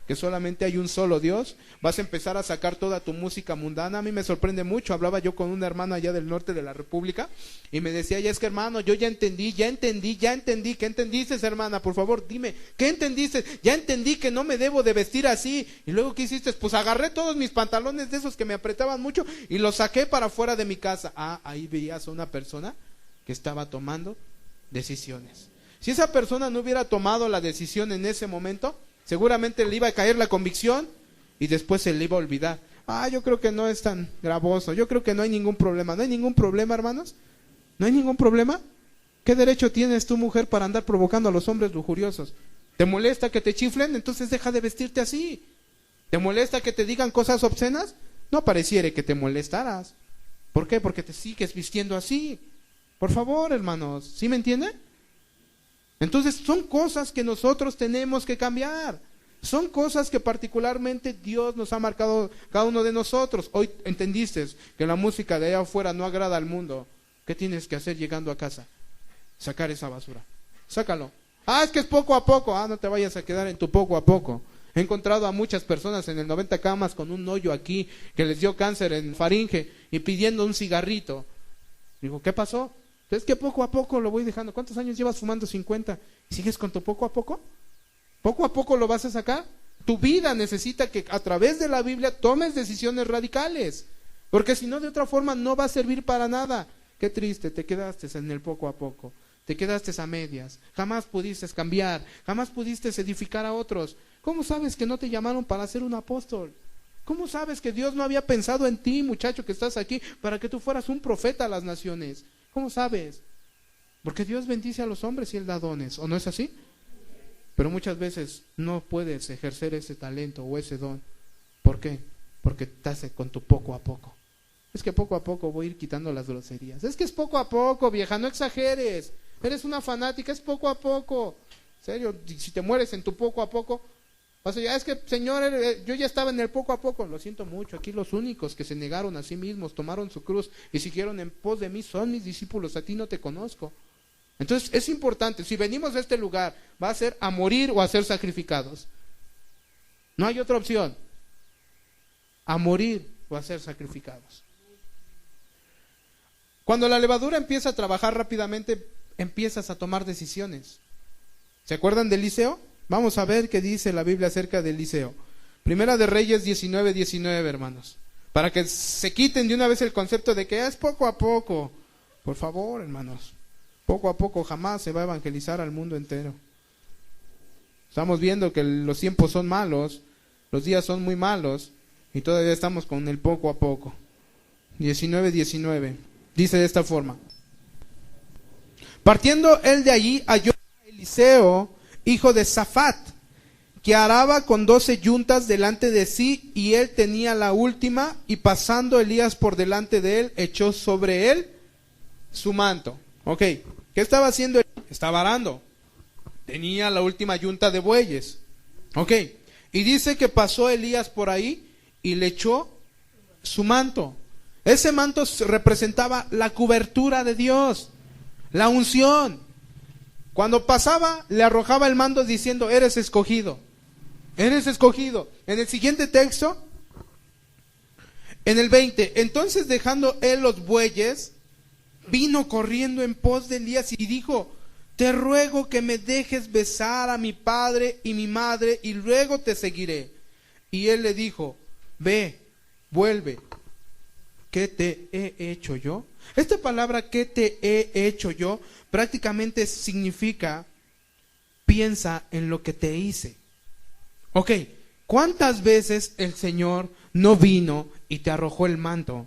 que solamente hay un solo Dios. Vas a empezar a sacar toda tu música mundana. A mí me sorprende mucho, hablaba yo con un hermano allá del norte de la República y me decía, ya es que hermano, yo ya entendí, ¿qué entendiste, hermana? Por favor, dime, ¿qué entendiste? Ya entendí que no me debo de vestir así. Y luego, ¿qué hiciste? Pues agarré todos mis pantalones de esos que me apretaban mucho y los saqué para afuera de mi casa. Ahí veías a una persona que estaba tomando decisiones. Si esa persona no hubiera tomado la decisión en ese momento, seguramente le iba a caer la convicción y después se le iba a olvidar. Yo creo que no es tan gravoso, yo creo que no hay ningún problema. ¿No hay ningún problema, hermanos? ¿No hay ningún problema? ¿Qué derecho tienes tú, mujer, para andar provocando a los hombres lujuriosos? ¿Te molesta que te chiflen? Entonces deja de vestirte así. ¿Te molesta que te digan cosas obscenas? No pareciere que te molestaras. ¿Por qué? Porque te sigues vistiendo así. Por favor, hermanos, ¿sí me entienden? Entonces son cosas que nosotros tenemos que cambiar. Son cosas que particularmente Dios nos ha marcado cada uno de nosotros. Hoy entendiste que la música de allá afuera no agrada al mundo. ¿Qué tienes que hacer llegando a casa? Sacar esa basura. Sácalo. Es que es poco a poco. No te vayas a quedar en tu poco a poco. He encontrado a muchas personas en el 90 camas con un hoyo aquí que les dio cáncer en faringe y pidiendo un cigarrito. Digo, ¿qué pasó? Es que poco a poco lo voy dejando. ¿Cuántos años llevas fumando? 50. ¿Y sigues con tu poco a poco? ¿Poco a poco lo vas a sacar? Tu vida necesita que a través de la Biblia tomes decisiones radicales. Porque si no, de otra forma no va a servir para nada. Qué triste, te quedaste en el poco a poco. Te quedaste a medias. Jamás pudiste cambiar. Jamás pudiste edificar a otros. ¿Cómo sabes que no te llamaron para ser un apóstol? ¿Cómo sabes que Dios no había pensado en ti, muchacho, que estás aquí, para que tú fueras un profeta a las naciones? ¿Cómo sabes? Porque Dios bendice a los hombres y Él da dones, ¿o no es así? Pero muchas veces no puedes ejercer ese talento o ese don. ¿Por qué? Porque estás con tu poco a poco. Es que poco a poco voy a ir quitando las groserías. Es que es poco a poco, vieja, no exageres. Eres una fanática, es poco a poco. En serio, si te mueres en tu poco a poco, o sea, es que, Señor, yo ya estaba en el poco a poco. Lo siento mucho, aquí los únicos que se negaron a sí mismos, tomaron su cruz y siguieron en pos de mí son mis discípulos, a ti no te conozco. Entonces es importante, si venimos de este lugar, va a ser a morir o a ser sacrificados. No hay otra opción, a morir o a ser sacrificados. Cuando la levadura empieza a trabajar rápidamente, empiezas a tomar decisiones. ¿Se acuerdan de Eliseo? Vamos a ver qué dice la Biblia acerca de Eliseo. Primera de Reyes 19:19, hermanos. Para que se quiten de una vez el concepto de que es poco a poco. Por favor, hermanos. Poco a poco jamás se va a evangelizar al mundo entero. Estamos viendo que los tiempos son malos, los días son muy malos, y todavía estamos con el poco a poco. 19:19. Dice de esta forma: partiendo él de allí, halló a Eliseo, hijo de Safat, que araba con 12 yuntas delante de sí, y él tenía la última, y pasando Elías por delante de él, echó sobre él su manto. Ok, ¿qué estaba haciendo él? Estaba arando. Tenía la última yunta de bueyes. Ok, y dice que pasó Elías por ahí y le echó su manto. Ese manto representaba la cobertura de Dios, la unción. Cuando pasaba, le arrojaba el manto diciendo: eres escogido, eres escogido. En el siguiente texto, en el 20, entonces dejando él los bueyes, vino corriendo en pos de Elías y dijo: te ruego que me dejes besar a mi padre y mi madre, y luego te seguiré. Y él le dijo: ve, vuelve. ¿Qué te he hecho yo? Esta palabra "¿qué te he hecho yo?" prácticamente significa: piensa en lo que te hice. Ok, ¿cuántas veces el Señor no vino y te arrojó el manto?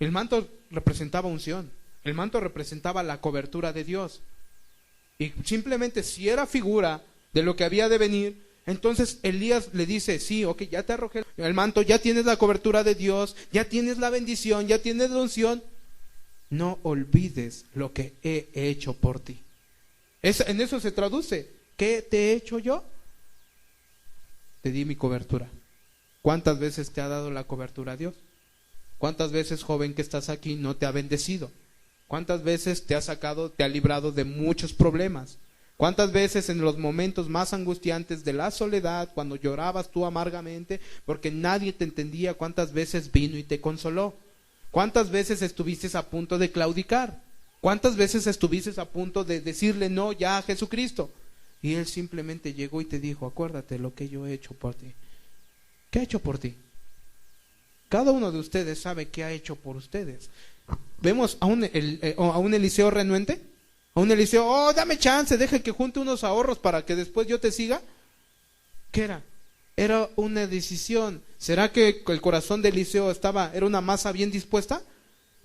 El manto representaba unción, el manto representaba la cobertura de Dios. Y simplemente, si era figura de lo que había de venir, entonces Elías le dice: sí, ok, ya te arrojé el manto, ya tienes la cobertura de Dios, ya tienes la bendición, ya tienes la unción. No olvides lo que he hecho por ti. En eso se traduce: ¿qué te he hecho yo? Te di mi cobertura. ¿Cuántas veces te ha dado la cobertura Dios? ¿Cuántas veces, joven que estás aquí, no te ha bendecido? ¿Cuántas veces te ha sacado, te ha librado de muchos problemas? ¿Cuántas veces en los momentos más angustiantes de la soledad, cuando llorabas tú amargamente porque nadie te entendía, cuántas veces vino y te consoló? ¿Cuántas veces estuviste a punto de claudicar? ¿Cuántas veces estuviste a punto de decirle no ya a Jesucristo? Y Él simplemente llegó y te dijo: acuérdate lo que yo he hecho por ti. ¿Qué ha hecho por ti? Cada uno de ustedes sabe qué ha hecho por ustedes. Vemos a un Eliseo renuente, a un Eliseo: oh, dame chance, deja que junte unos ahorros para que después yo te siga. ¿Qué era? Era una decisión. ¿Será que el corazón de Eliseo era una masa bien dispuesta?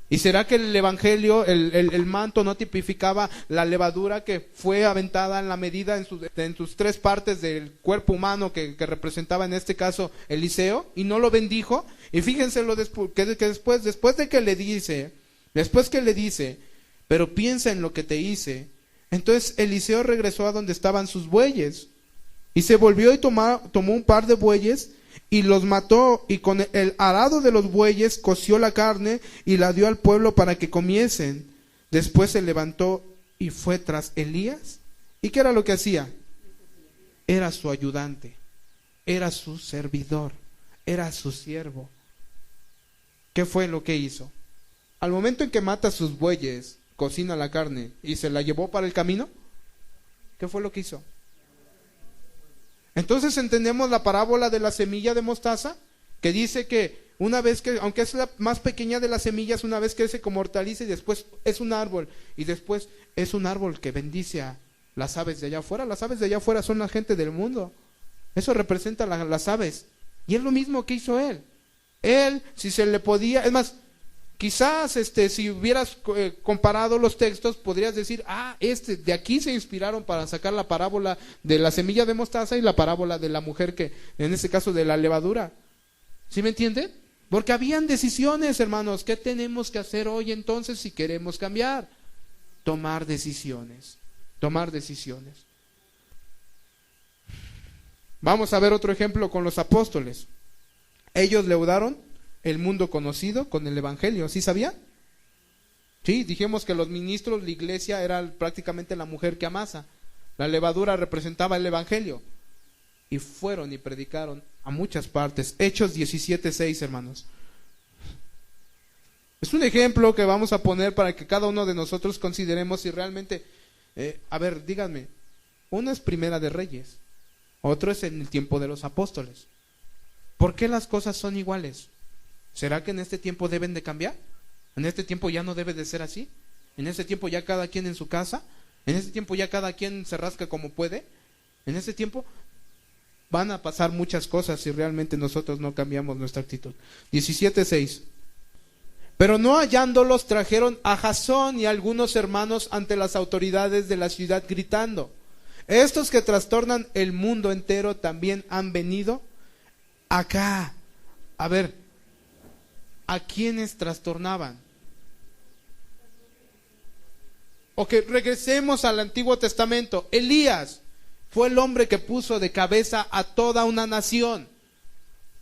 ¿Y será que el evangelio, el manto, no tipificaba la levadura que fue aventada en la medida en sus tres partes del cuerpo humano que representaba en este caso Eliseo, y no lo bendijo? Y fíjense que después de que le dice, pero piensa en lo que te hice, entonces Eliseo regresó a donde estaban sus bueyes, y se volvió y tomó un par de bueyes y los mató, y con el arado de los bueyes coció la carne y la dio al pueblo para que comiesen. Después se levantó y fue tras Elías. ¿Y qué era lo que hacía? Era su ayudante, era su servidor, era su siervo. ¿Qué fue lo que hizo? Al momento en que mata sus bueyes, cocina la carne y se la llevó para el camino, ¿qué fue lo que hizo? Entonces entendemos la parábola de la semilla de mostaza, que dice que una vez que, aunque es la más pequeña de las semillas, una vez que se como hortaliza y después es un árbol, y después es un árbol que bendice a las aves de allá afuera. Las aves de allá afuera son la gente del mundo. Eso representa las aves. Y es lo mismo que hizo él. Él, si se le podía, es más, quizás si hubieras comparado los textos, podrías decir: de aquí se inspiraron para sacar la parábola de la semilla de mostaza y la parábola de la mujer, que en este caso de la levadura. ¿Sí me entienden? Porque habían decisiones, hermanos. ¿Qué tenemos que hacer hoy entonces si queremos cambiar? Tomar decisiones. Vamos a ver otro ejemplo con los apóstoles. Ellos leudaron el mundo conocido con el evangelio. ¿Sí sabía? Sí, dijimos que los ministros, la iglesia era prácticamente la mujer que amasa. La levadura representaba el evangelio. Y fueron y predicaron a muchas partes. Hechos 17:6, hermanos. Es un ejemplo que vamos a poner para que cada uno de nosotros consideremos si realmente, díganme, uno es Primera de Reyes, otro es en el tiempo de los apóstoles. ¿Por qué las cosas son iguales? ¿Será que en este tiempo deben de cambiar? En este tiempo ya no debe de ser así. En este tiempo ya cada quien en su casa. En este tiempo ya cada quien se rasca como puede. En este tiempo van a pasar muchas cosas si realmente nosotros no cambiamos nuestra actitud. 17:6. Pero no hallándolos trajeron a Jasón y a algunos hermanos ante las autoridades de la ciudad gritando: estos que trastornan el mundo entero también han venido acá. A ver, ¿a quiénes trastornaban? Ok, regresemos al Antiguo Testamento. Elías fue el hombre que puso de cabeza a toda una nación.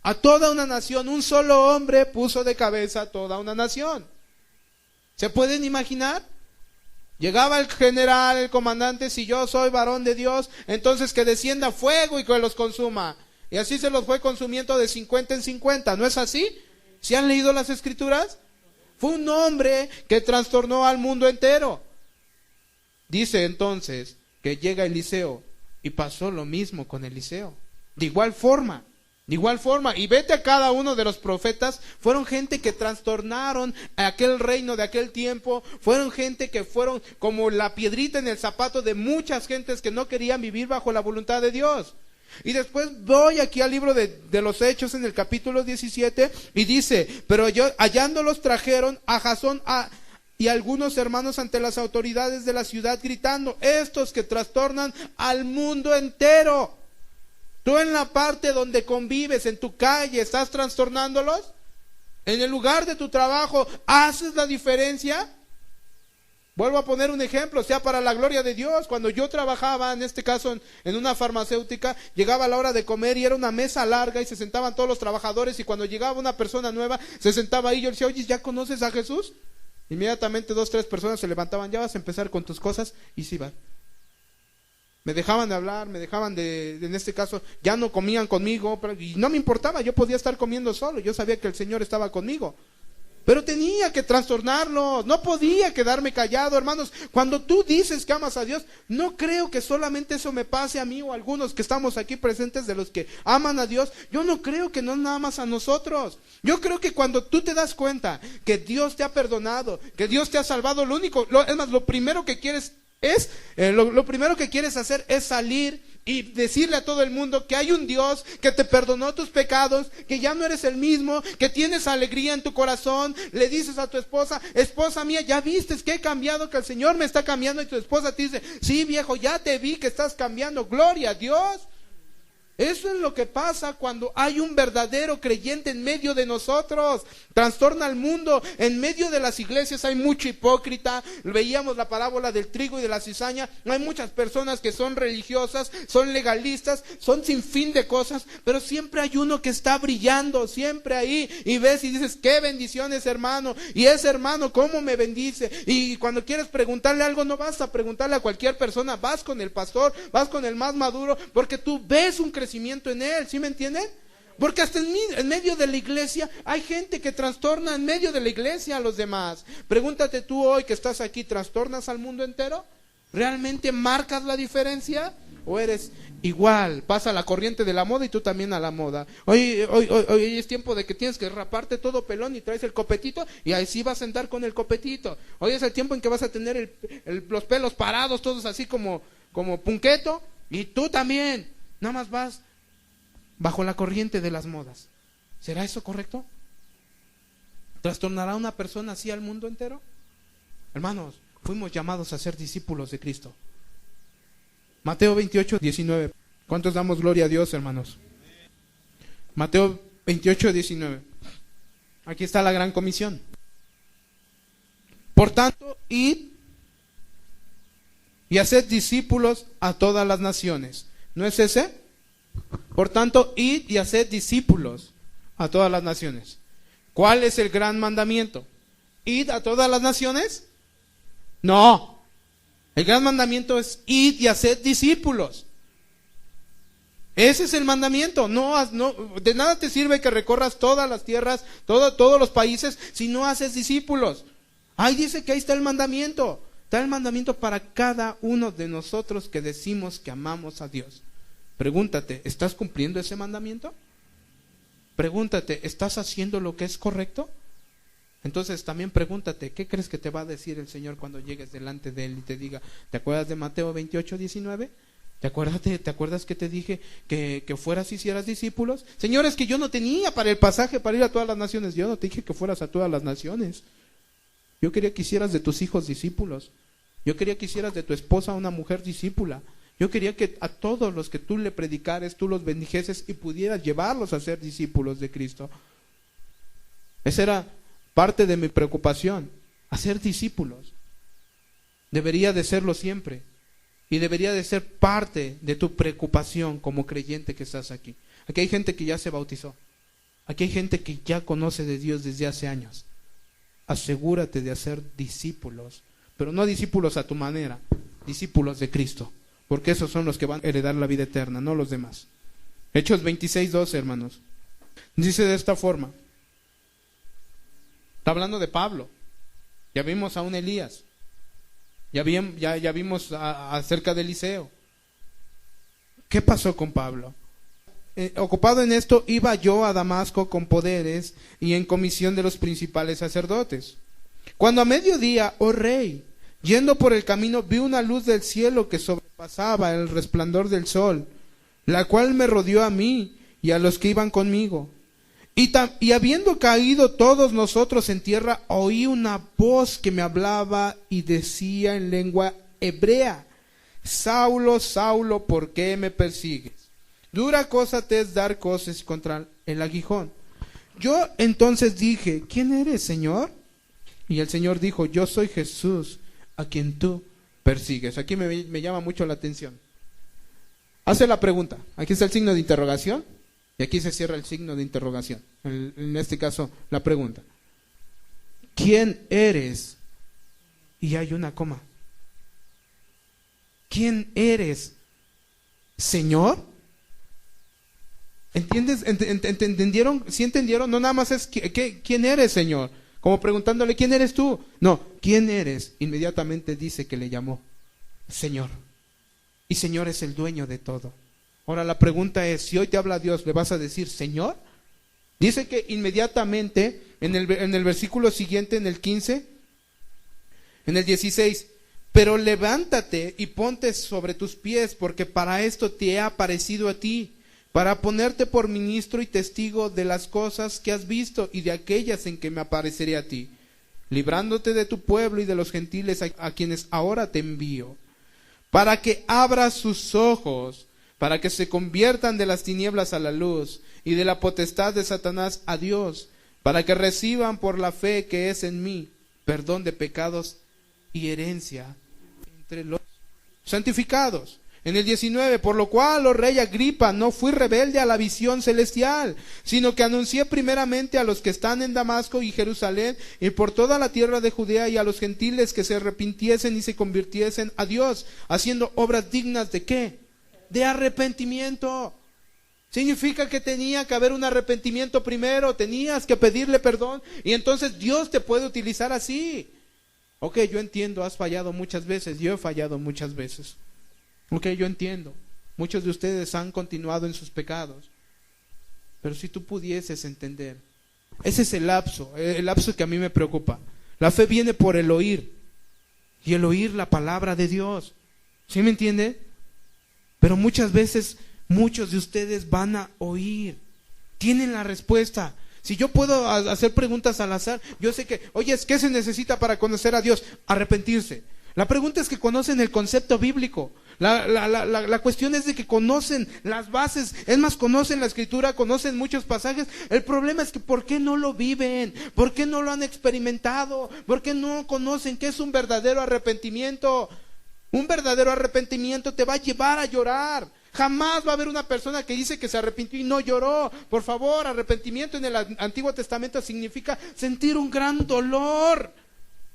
A toda una nación, un solo hombre puso de cabeza a toda una nación. ¿Se pueden imaginar? Llegaba el general, el comandante: si yo soy varón de Dios, entonces que descienda fuego y que los consuma. Y así se los fue consumiendo de 50 en 50, ¿no es así? ¿Sí han leído las Escrituras? Fue un hombre que trastornó al mundo entero. Dice entonces que llega Eliseo y pasó lo mismo con Eliseo. De igual forma. Y vete a cada uno de los profetas, fueron gente que trastornaron aquel reino de aquel tiempo, fueron gente que fueron como la piedrita en el zapato de muchas gentes que no querían vivir bajo la voluntad de Dios. Y después voy aquí al libro de los Hechos en el capítulo 17 y dice: pero hallándolos trajeron a Jasón y algunos hermanos ante las autoridades de la ciudad gritando: estos que trastornan al mundo entero. Tú en la parte donde convives, en tu calle, ¿estás trastornándolos? ¿En el lugar de tu trabajo haces la diferencia? Vuelvo a poner un ejemplo, sea para la gloria de Dios. Cuando yo trabajaba, en este caso en una farmacéutica, llegaba la hora de comer y era una mesa larga y se sentaban todos los trabajadores, y cuando llegaba una persona nueva, se sentaba ahí. Yo decía: oye, ¿ya conoces a Jesús? Inmediatamente 2, 3 personas se levantaban: ya vas a empezar con tus cosas, y se iban. Me dejaban de hablar, me dejaban en este caso, ya no comían conmigo, y no me importaba, yo podía estar comiendo solo, yo sabía que el Señor estaba conmigo. Pero tenía que trastornarlos, no podía quedarme callado, hermanos. Cuando tú dices que amas a Dios, no creo que solamente eso me pase a mí o a algunos que estamos aquí presentes de los que aman a Dios. Yo no creo que no nada más a nosotros. Yo creo que cuando tú te das cuenta que Dios te ha perdonado, que Dios te ha salvado, lo primero que quieres lo primero que quieres hacer es salir y decirle a todo el mundo que hay un Dios que te perdonó tus pecados, que ya no eres el mismo, que tienes alegría en tu corazón. Le dices a tu esposa: esposa mía, ya viste que he cambiado, que el Señor me está cambiando. Y tu esposa te dice: sí, viejo, ya te vi que estás cambiando, gloria a Dios. Eso es lo que pasa cuando hay un verdadero creyente en medio de nosotros. Trastorna al mundo. En medio de las iglesias hay mucho hipócrita. Veíamos la parábola del trigo y de la cizaña. Hay muchas personas que son religiosas, son legalistas, son sin fin de cosas, pero siempre hay uno que está brillando, siempre ahí. Y ves y dices: qué bendiciones, hermano. Y ese hermano, cómo me bendice. Y cuando quieres preguntarle algo, no vas a preguntarle a cualquier persona, vas con el pastor, vas con el más maduro, porque tú ves un crecimiento en él. ¿Sí me entienden? Porque hasta en medio de la iglesia hay gente que trastorna en medio de la iglesia a los demás. Pregúntate tú hoy que estás aquí: ¿trastornas al mundo entero? ¿Realmente marcas la diferencia? ¿O eres igual? Pasa la corriente de la moda y tú también a la moda. Hoy es tiempo de que tienes que raparte todo pelón y traes el copetito, y ahí sí vas a andar con el copetito. Hoy es el tiempo en que vas a tener los pelos parados, todos así como punqueto, y tú también. Nada más vas bajo la corriente de las modas. ¿Será eso correcto? ¿Trastornará una persona así al mundo entero? Hermanos, fuimos llamados a ser discípulos de Cristo. Mateo 28:19. ¿Cuántos damos gloria a Dios, hermanos? Mateo 28:19. Aquí está la gran comisión. Por tanto, id y haced discípulos a todas las naciones. ¿No es ese? Por tanto, id y haced discípulos a todas las naciones. ¿Cuál es el gran mandamiento? ¿Id a todas las naciones? No. El gran mandamiento es: id y haced discípulos. Ese es el mandamiento. No, de nada te sirve que recorras todas las tierras, todos los países, si no haces discípulos. Ahí dice que ahí está el mandamiento. Está el mandamiento para cada uno de nosotros que decimos que amamos a Dios. Pregúntate: ¿estás cumpliendo ese mandamiento? Pregúntate: ¿estás haciendo lo que es correcto? Entonces también pregúntate, ¿qué crees que te va a decir el Señor cuando llegues delante de Él y te diga, ¿te acuerdas de Mateo 28:19? ¿Te acuerdas que te dije que fueras y hicieras discípulos? Señor, es que yo no tenía para el pasaje para ir a todas las naciones. Yo no te dije que fueras a todas las naciones. Yo quería que hicieras de tus hijos discípulos. Yo quería que hicieras de tu esposa una mujer discípula. Yo quería que a todos los que tú le predicares, tú los bendijeses y pudieras llevarlos a ser discípulos de Cristo. Esa era parte de mi preocupación, hacer discípulos. Debería de serlo siempre. Y debería de ser parte de tu preocupación como creyente que estás aquí. Aquí hay gente que ya se bautizó. Aquí hay gente que ya conoce de Dios desde hace años. Asegúrate de hacer discípulos, pero no discípulos a tu manera, discípulos de Cristo, porque esos son los que van a heredar la vida eterna, no los demás. Hechos 26:12, hermanos. Dice de esta forma. Está hablando de Pablo. Ya vimos a un Elías. Ya vimos acerca de Eliseo. ¿Qué pasó con Pablo? Ocupado en esto, iba yo a Damasco con poderes y en comisión de los principales sacerdotes. Cuando a mediodía, oh rey, yendo por el camino, vi una luz del cielo que sobrepasaba el resplandor del sol, la cual me rodeó a mí y a los que iban conmigo. Y habiendo caído todos nosotros en tierra, oí una voz que me hablaba y decía en lengua hebrea: Saulo, Saulo, ¿por qué me persigues? Dura cosa te es dar coces contra el aguijón. Yo entonces dije: ¿quién eres, Señor? Y el Señor dijo: yo soy Jesús, a quien tú persigues. Aquí me llama mucho la atención. Hace la pregunta. Aquí está el signo de interrogación. Y aquí se cierra el signo de interrogación. En este caso, la pregunta. ¿Quién eres? Y hay una coma. ¿Quién eres, Señor? ¿Entiendes? ¿Entendieron? ¿Sí entendieron? No nada más es ¿quién eres, Señor? Como preguntándole, ¿quién eres tú? No, ¿quién eres? Inmediatamente dice que le llamó Señor. Y Señor es el dueño de todo. Ahora la pregunta es, si hoy te habla Dios, ¿le vas a decir Señor? Dice que inmediatamente, en el versículo siguiente, en el 15, en el 16, pero levántate y ponte sobre tus pies, porque para esto te he aparecido a ti, para ponerte por ministro y testigo de las cosas que has visto y de aquellas en que me apareceré a ti, librándote de tu pueblo y de los gentiles a quienes ahora te envío, para que abras sus ojos, para que se conviertan de las tinieblas a la luz y de la potestad de Satanás a Dios, para que reciban por la fe que es en mí perdón de pecados y herencia entre los santificados. En el 19, por lo cual, oh rey Agripa, no fui rebelde a la visión celestial, sino que anuncié primeramente a los que están en Damasco y Jerusalén y por toda la tierra de Judea y a los gentiles que se arrepintiesen y se convirtiesen a Dios, haciendo obras dignas de ¿qué? De arrepentimiento. Significa que tenía que haber un arrepentimiento primero, tenías que pedirle perdón y entonces Dios te puede utilizar así. Ok, yo entiendo, has fallado muchas veces, yo he fallado muchas veces. Ok, yo entiendo, muchos de ustedes han continuado en sus pecados, pero si tú pudieses entender, ese es el lapso que a mí me preocupa. La fe viene por el oír, y el oír la palabra de Dios. ¿Sí me entiende? Pero muchas veces, muchos de ustedes van a oír, tienen la respuesta. Si yo puedo hacer preguntas al azar, yo sé que, oye, ¿qué se necesita para conocer a Dios? Arrepentirse. La pregunta es que conocen el concepto bíblico. La cuestión es de que conocen las bases, es más, conocen la escritura, conocen muchos pasajes. El problema es que ¿por qué no lo viven? ¿Por qué no lo han experimentado? ¿Por qué no conocen qué es un verdadero arrepentimiento? Un verdadero arrepentimiento te va a llevar a llorar. Jamás va a haber una persona que dice que se arrepintió y no lloró. Por favor, arrepentimiento en el Antiguo Testamento significa sentir un gran dolor.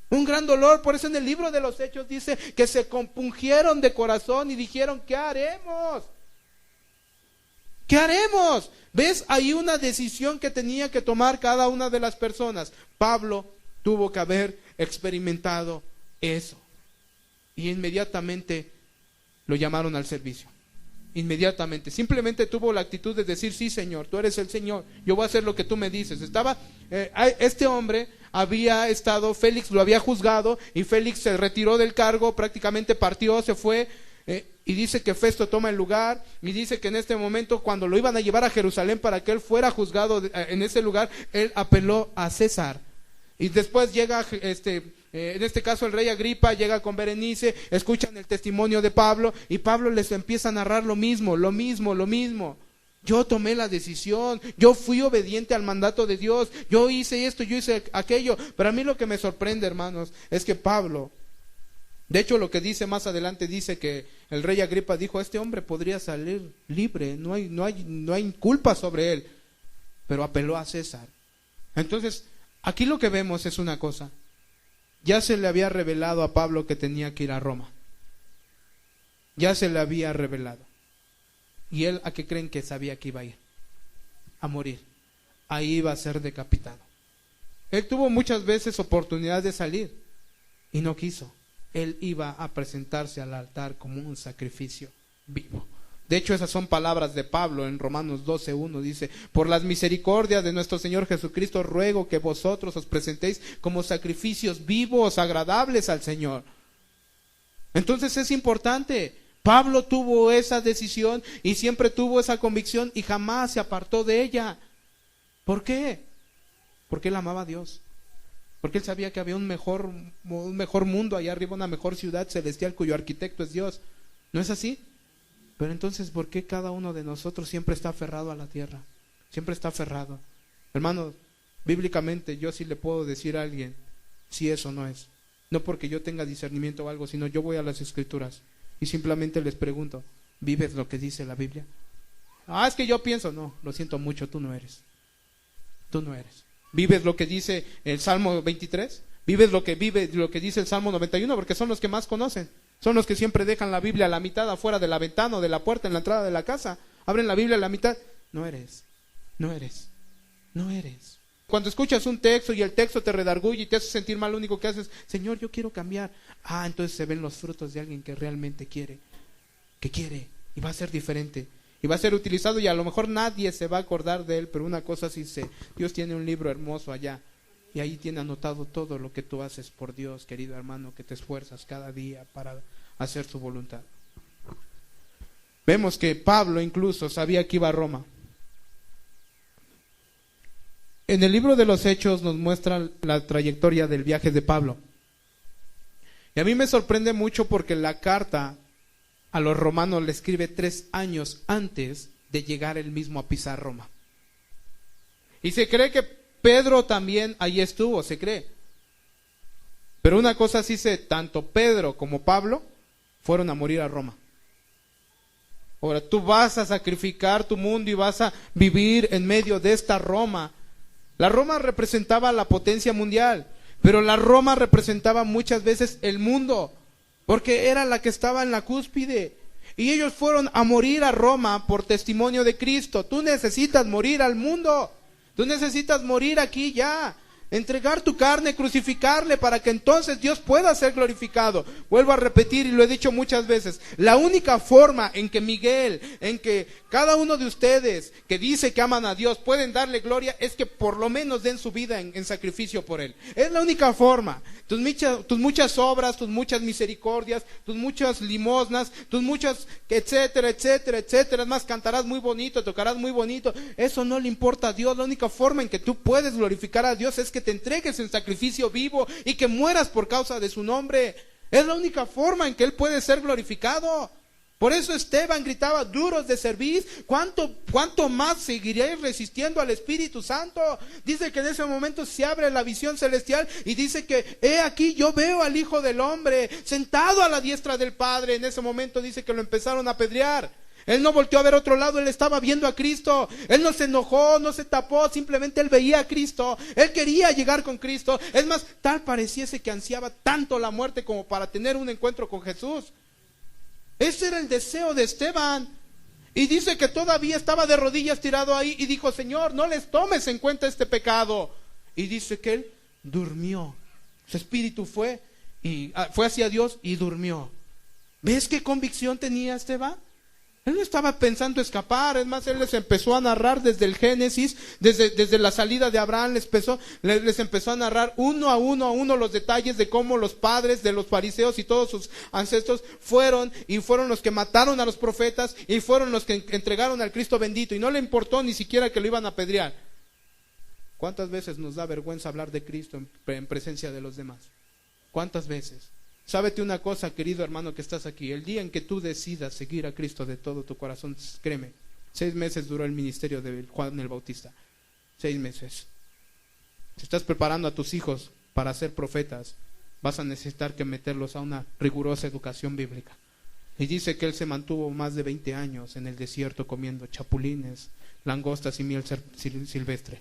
Un gran dolor. Por eso en el libro de los Hechos dice que se compungieron de corazón y dijeron, ¿qué haremos? ¿Qué haremos? ¿Ves? Hay una decisión que tenía que tomar cada una de las personas. Pablo tuvo que haber experimentado eso. Y inmediatamente lo llamaron al servicio. inmediatamente. Simplemente tuvo la actitud de decir: sí, Señor, tú eres el Señor, yo voy a hacer lo que tú me dices. Este hombre había estado, Félix lo había juzgado, y Félix se retiró del cargo, prácticamente partió, se fue, y dice que Festo toma el lugar, y dice que en este momento, cuando lo iban a llevar a Jerusalén para que él fuera juzgado en ese lugar, él apeló a César. Y después llega, en este caso el rey Agripa, llega con Berenice, escuchan el testimonio de Pablo, y Pablo les empieza a narrar lo mismo. Yo tomé la decisión, yo fui obediente al mandato de Dios, yo hice esto, yo hice aquello. Pero a mí lo que me sorprende, hermanos, es que Pablo, de hecho lo que dice más adelante, dice que el rey Agripa dijo: este hombre podría salir libre, no hay culpa sobre él, pero apeló a César. Entonces, aquí lo que vemos es una cosa: ya se le había revelado a Pablo que tenía que ir a Roma, ya se le había revelado. ¿Y él a qué creen que sabía que iba a ir? A morir. Ahí iba a ser decapitado. Él tuvo muchas veces oportunidad de salir y no quiso. Él iba a presentarse al altar como un sacrificio vivo. De hecho, esas son palabras de Pablo en Romanos 12:1. Dice: por las misericordias de nuestro Señor Jesucristo, ruego que vosotros os presentéis como sacrificios vivos, agradables al Señor. Entonces es importante. Pablo tuvo esa decisión y siempre tuvo esa convicción y jamás se apartó de ella. ¿Por qué? Porque él amaba a Dios. Porque él sabía que había un mejor mundo allá arriba, una mejor ciudad celestial cuyo arquitecto es Dios. ¿No es así? Pero entonces, ¿por qué cada uno de nosotros siempre está aferrado a la tierra? Siempre está aferrado. Hermano, bíblicamente yo sí le puedo decir a alguien si eso no es. No porque yo tenga discernimiento o algo, sino yo voy a las Escrituras y simplemente les pregunto: ¿vives lo que dice la Biblia? Es que yo pienso. No, lo siento mucho, tú no eres. Tú no eres. ¿Vives lo que dice el Salmo 23? ¿Vives lo que dice el Salmo 91? Porque son los que más conocen. Son los que siempre dejan la Biblia a la mitad, afuera de la ventana o de la puerta en la entrada de la casa. Abren la Biblia a la mitad. No eres. Cuando escuchas un texto y el texto te redarguye y te hace sentir mal, lo único que haces: Señor, yo quiero cambiar. Entonces se ven los frutos de alguien que realmente quiere. Y va a ser diferente. Y va a ser utilizado, y a lo mejor nadie se va a acordar de él, pero una cosa sí sé: Dios tiene un libro hermoso allá, y ahí tiene anotado todo lo que tú haces por Dios, querido hermano, que te esfuerzas cada día para hacer su voluntad. Vemos que Pablo incluso sabía que iba a Roma. En el libro de los Hechos nos muestra la trayectoria del viaje de Pablo. Y a mí me sorprende mucho porque la carta a los romanos le escribe 3 años antes de llegar él mismo a pisar Roma. Y se cree que Pedro también ahí estuvo, se cree. Pero una cosa sí sé: tanto Pedro como Pablo fueron a morir a Roma. Ahora, tú vas a sacrificar tu mundo y vas a vivir en medio de esta Roma. La Roma representaba la potencia mundial, pero la Roma representaba muchas veces el mundo, porque era la que estaba en la cúspide. Y ellos fueron a morir a Roma por testimonio de Cristo. Tú necesitas morir al mundo. Tú necesitas morir aquí ya. Entregar tu carne, crucificarle, para que entonces Dios pueda ser glorificado. Vuelvo a repetir, y lo he dicho muchas veces: la única forma en que Miguel, en que cada uno de ustedes que dice que aman a Dios pueden darle gloria, es que por lo menos den su vida en sacrificio por Él. Es la única forma. Tus muchas obras, tus muchas misericordias, tus muchas limosnas, tus muchas etcétera, etcétera, etcétera. Es más, cantarás muy bonito, tocarás muy bonito. Eso no le importa a Dios. La única forma en que tú puedes glorificar a Dios es que te entregues en sacrificio vivo y que mueras por causa de su nombre. Es la única forma en que Él puede ser glorificado. Por eso Esteban gritaba: duros de cerviz, ¿cuánto más seguiréis resistiendo al Espíritu Santo? Dice que en ese momento se abre la visión celestial y dice que: he aquí, yo veo al Hijo del Hombre sentado a la diestra del Padre. En ese momento dice que lo empezaron a apedrear. Él no volteó a ver otro lado, él estaba viendo a Cristo. Él no se enojó, no se tapó, simplemente él veía a Cristo. Él quería llegar con Cristo. Es más, tal pareciese que ansiaba tanto la muerte como para tener un encuentro con Jesús. Ese era el deseo de Esteban. Y dice que todavía estaba de rodillas tirado ahí y dijo: Señor, no les tomes en cuenta este pecado. Y dice que él durmió. Su espíritu fue hacia Dios y durmió. ¿Ves qué convicción tenía Esteban? Él no estaba pensando escapar, es más, él les empezó a narrar desde el Génesis, desde la salida de Abraham, les empezó a narrar uno a uno los detalles de cómo los padres de los fariseos y todos sus ancestros fueron los que mataron a los profetas y fueron los que entregaron al Cristo bendito, y no le importó ni siquiera que lo iban a apedrear. ¿Cuántas veces nos da vergüenza hablar de Cristo en presencia de los demás? ¿Cuántas veces? Sábete una cosa, querido hermano que estás aquí, el día en que tú decidas seguir a Cristo de todo tu corazón, créeme, 6 meses duró el ministerio de Juan el Bautista, 6 meses. Si estás preparando a tus hijos para ser profetas, vas a necesitar que meterlos a una rigurosa educación bíblica. Y dice que él se mantuvo más de 20 años en el desierto comiendo chapulines, langostas y miel silvestre.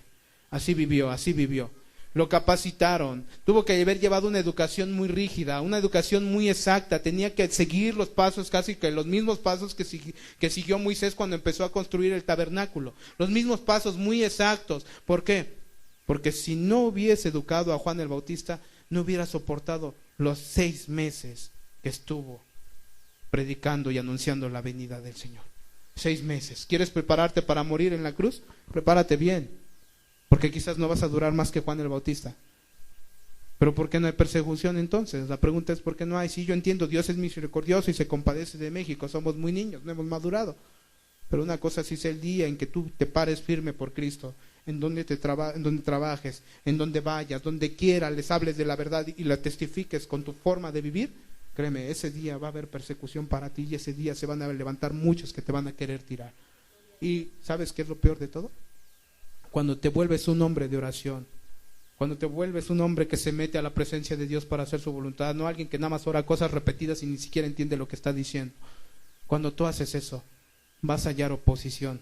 Así vivió. Lo capacitaron, tuvo que haber llevado una educación muy rígida, una educación muy exacta, tenía que seguir los pasos, casi que los mismos pasos que siguió Moisés cuando empezó a construir el tabernáculo, los mismos pasos muy exactos. ¿Por qué? Porque si no hubiese educado a Juan el Bautista, no hubiera soportado los 6 meses que estuvo predicando y anunciando la venida del Señor. 6 meses. ¿Quieres prepararte para morir en la cruz? Prepárate bien. Porque quizás no vas a durar más que Juan el Bautista. Pero ¿por qué no hay persecución entonces? La pregunta es ¿por qué no hay? Sí, yo entiendo, Dios es misericordioso y se compadece de México, somos muy niños, no hemos madurado. Pero una cosa sí es el día en que tú te pares firme por Cristo, en donde trabajes, en donde vayas, donde quiera, les hables de la verdad y la testifiques con tu forma de vivir. Créeme, ese día va a haber persecución para ti y ese día se van a levantar muchos que te van a querer tirar. ¿Y sabes qué es lo peor de todo? Cuando te vuelves un hombre de oración, cuando te vuelves un hombre que se mete a la presencia de Dios para hacer su voluntad, no alguien que nada más ora cosas repetidas y ni siquiera entiende lo que está diciendo. Cuando tú haces eso, vas a hallar oposición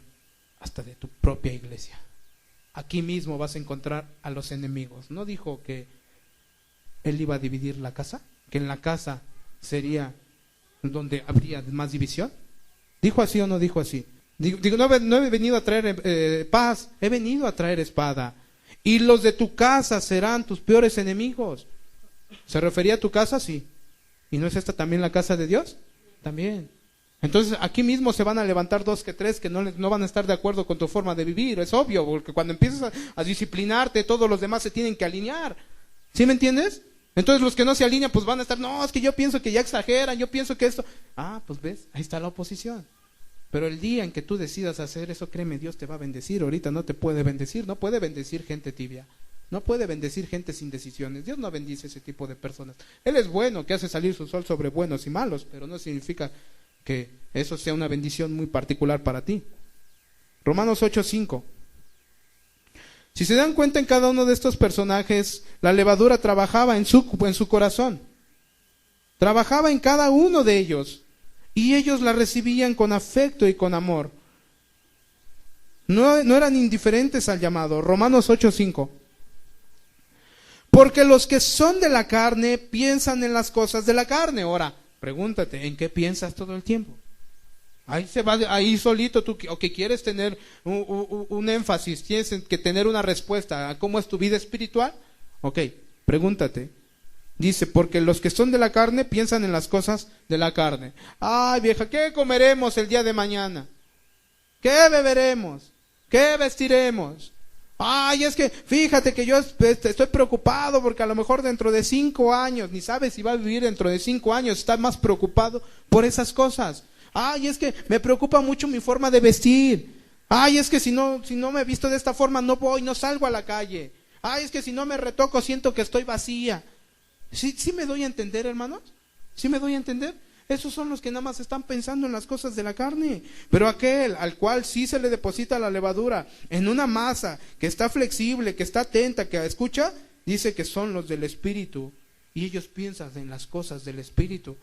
hasta de tu propia iglesia. Aquí mismo vas a encontrar a los enemigos. ¿No dijo que él iba a dividir la casa? ¿Que en la casa sería donde habría más división? ¿Dijo así o no dijo así? Digo, no he venido a traer paz, he venido a traer espada. Y los de tu casa serán tus peores enemigos. ¿Se refería a tu casa? Sí. ¿Y no es esta también la casa de Dios? También. Entonces aquí mismo se van a levantar 2 que 3 que no van a estar de acuerdo con tu forma de vivir. Es obvio, porque cuando empiezas a disciplinarte, todos los demás se tienen que alinear. ¿Sí me entiendes? Entonces los que no se alinean pues van a estar, no, es que yo pienso que ya exageran, yo pienso que esto. Ah, pues ves, ahí está la oposición. Pero el día en que tú decidas hacer eso, créeme, Dios te va a bendecir. Ahorita no te puede bendecir, no puede bendecir gente tibia, no puede bendecir gente sin decisiones. Dios no bendice ese tipo de personas. Él es bueno, que hace salir su sol sobre buenos y malos, pero no significa que eso sea una bendición muy particular para ti. Romanos 8:5. Si se dan cuenta, en cada uno de estos personajes, la levadura trabajaba en su corazón. Trabajaba en cada uno de ellos. Y ellos la recibían con afecto y con amor. No eran indiferentes al llamado. Romanos 8:5. Porque los que son de la carne piensan en las cosas de la carne. Ahora, pregúntate, ¿en qué piensas todo el tiempo? Ahí se va, ahí solito tú, o que quieres tener un énfasis, tienes que tener una respuesta a cómo es tu vida espiritual. Ok, pregúntate. Dice, porque los que son de la carne piensan en las cosas de la carne. Ay, vieja, ¿qué comeremos el día de mañana? ¿Qué beberemos? ¿Qué vestiremos? Ay, es que fíjate que yo estoy preocupado porque a lo mejor dentro de 5 años, ni sabes si va a vivir dentro de 5 años, está más preocupado por esas cosas. Ay, es que me preocupa mucho mi forma de vestir. Ay, es que si no me visto de esta forma no salgo a la calle. Ay, es que si no me retoco siento que estoy vacía. ¿Sí me doy a entender, hermanos? ¿Sí me doy a entender? Esos son los que nada más están pensando en las cosas de la carne. Pero aquel al cual sí se le deposita la levadura en una masa que está flexible, que está atenta, que escucha, dice que son los del Espíritu. Y ellos piensan en las cosas del Espíritu.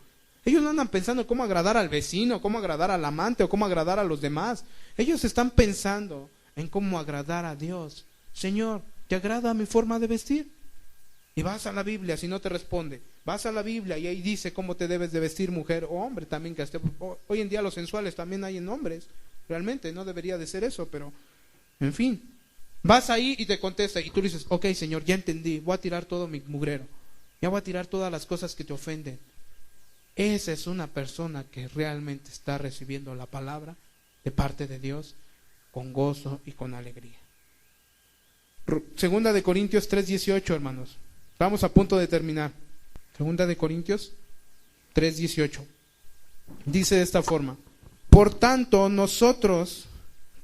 Ellos no andan pensando cómo agradar al vecino, cómo agradar al amante o cómo agradar a los demás. Ellos están pensando en cómo agradar a Dios. Señor, ¿te agrada mi forma de vestir? Y vas a la Biblia, si no te responde, vas a la Biblia y ahí dice cómo te debes de vestir, mujer o hombre también, que hoy en día los sensuales también hay en hombres, realmente no debería de ser eso, pero en fin, vas ahí y te contesta y tú dices, ok Señor, ya entendí, voy a tirar todo mi mugrero, ya voy a tirar todas las cosas que te ofenden. esa es una persona que realmente está recibiendo la palabra de parte de Dios con gozo y con alegría. Segunda de Corintios 3:18, hermanos. Estamos a punto de terminar. Segunda de Corintios 3:18. Dice de esta forma: por tanto, nosotros,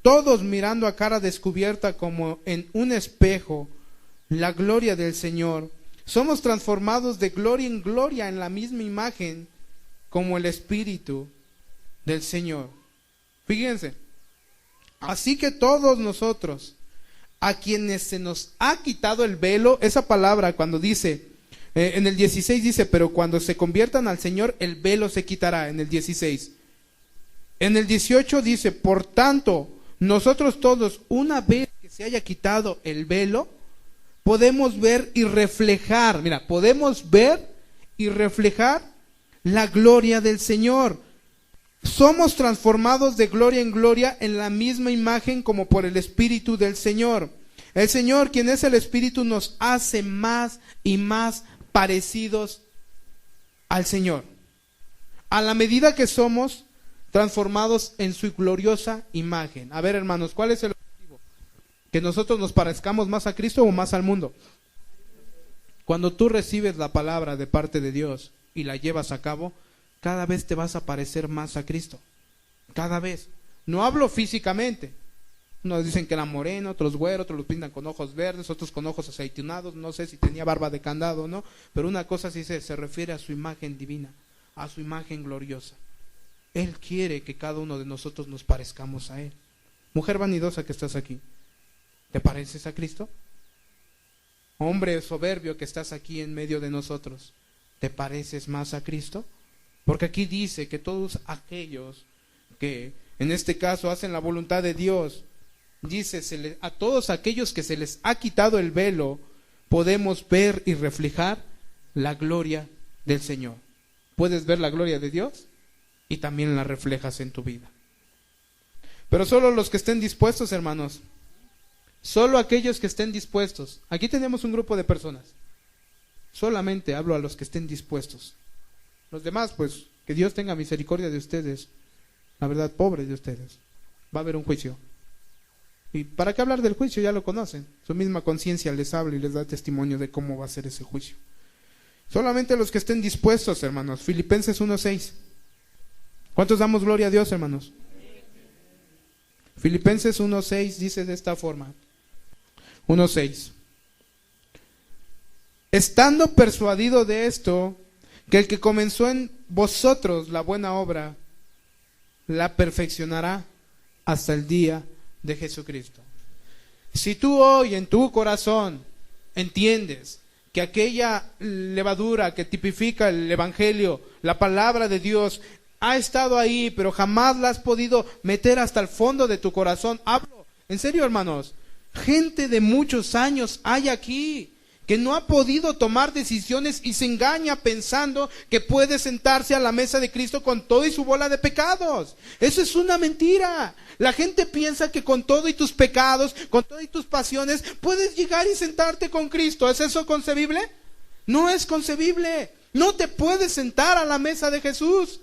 todos mirando a cara descubierta como en un espejo la gloria del Señor, somos transformados de gloria en gloria en la misma imagen como el Espíritu del Señor. Fíjense, así que todos nosotros, a quienes se nos ha quitado el velo, esa palabra cuando dice, en el 16 dice, pero cuando se conviertan al Señor, el velo se quitará, en el 16. En el 18 dice, por tanto, nosotros todos, una vez que se haya quitado el velo, podemos ver y reflejar, mira, podemos ver y reflejar la gloria del Señor. Somos transformados de gloria en gloria en la misma imagen como por el Espíritu del Señor. El Señor, quien es el Espíritu, nos hace más y más parecidos al Señor, a la medida que somos transformados en su gloriosa imagen. A ver, hermanos, ¿cuál es el objetivo? ¿Que nosotros nos parezcamos más a Cristo o más al mundo? Cuando tú recibes la palabra de parte de Dios y la llevas a cabo, cada vez te vas a parecer más a Cristo. Cada vez. No hablo físicamente. Unos dicen que era moreno, otros güero, otros los pintan con ojos verdes, otros con ojos aceitunados. No sé si tenía barba de candado o no, pero una cosa sí se refiere a su imagen divina, a su imagen gloriosa. Él quiere que cada uno de nosotros nos parezcamos a Él. Mujer vanidosa que estás aquí, ¿te pareces a Cristo? Hombre soberbio que estás aquí en medio de nosotros, ¿te pareces más a Cristo? Porque aquí dice que todos aquellos que en este caso hacen la voluntad de Dios, dice, a todos aquellos que se les ha quitado el velo, podemos ver y reflejar la gloria del Señor. ¿Puedes ver la gloria de Dios? Y también la reflejas en tu vida. Pero solo los que estén dispuestos, hermanos. Solo aquellos que estén dispuestos. Aquí tenemos un grupo de personas. Solamente hablo a los que estén dispuestos. Los demás, pues, que Dios tenga misericordia de ustedes. La verdad, pobres de ustedes. Va a haber un juicio. ¿Y para qué hablar del juicio? Ya lo conocen. Su misma conciencia les habla y les da testimonio de cómo va a ser ese juicio. Solamente los que estén dispuestos, hermanos. Filipenses 1:6. ¿Cuántos damos gloria a Dios, hermanos? Filipenses 1:6 dice de esta forma. 1:6. Estando persuadido de esto, que el que comenzó en vosotros la buena obra, la perfeccionará hasta el día de Jesucristo. Si tú hoy en tu corazón entiendes que aquella levadura que tipifica el Evangelio, la palabra de Dios, ha estado ahí, pero jamás la has podido meter hasta el fondo de tu corazón. Hablo, en serio, hermanos, gente de muchos años hay aquí que no ha podido tomar decisiones y se engaña pensando que puede sentarse a la mesa de Cristo con todo y su bola de pecados. Eso es una mentira. La gente piensa que con todo y tus pecados, con todo y tus pasiones, puedes llegar y sentarte con Cristo. ¿Es eso concebible? No es concebible. No te puedes sentar a la mesa de Jesús.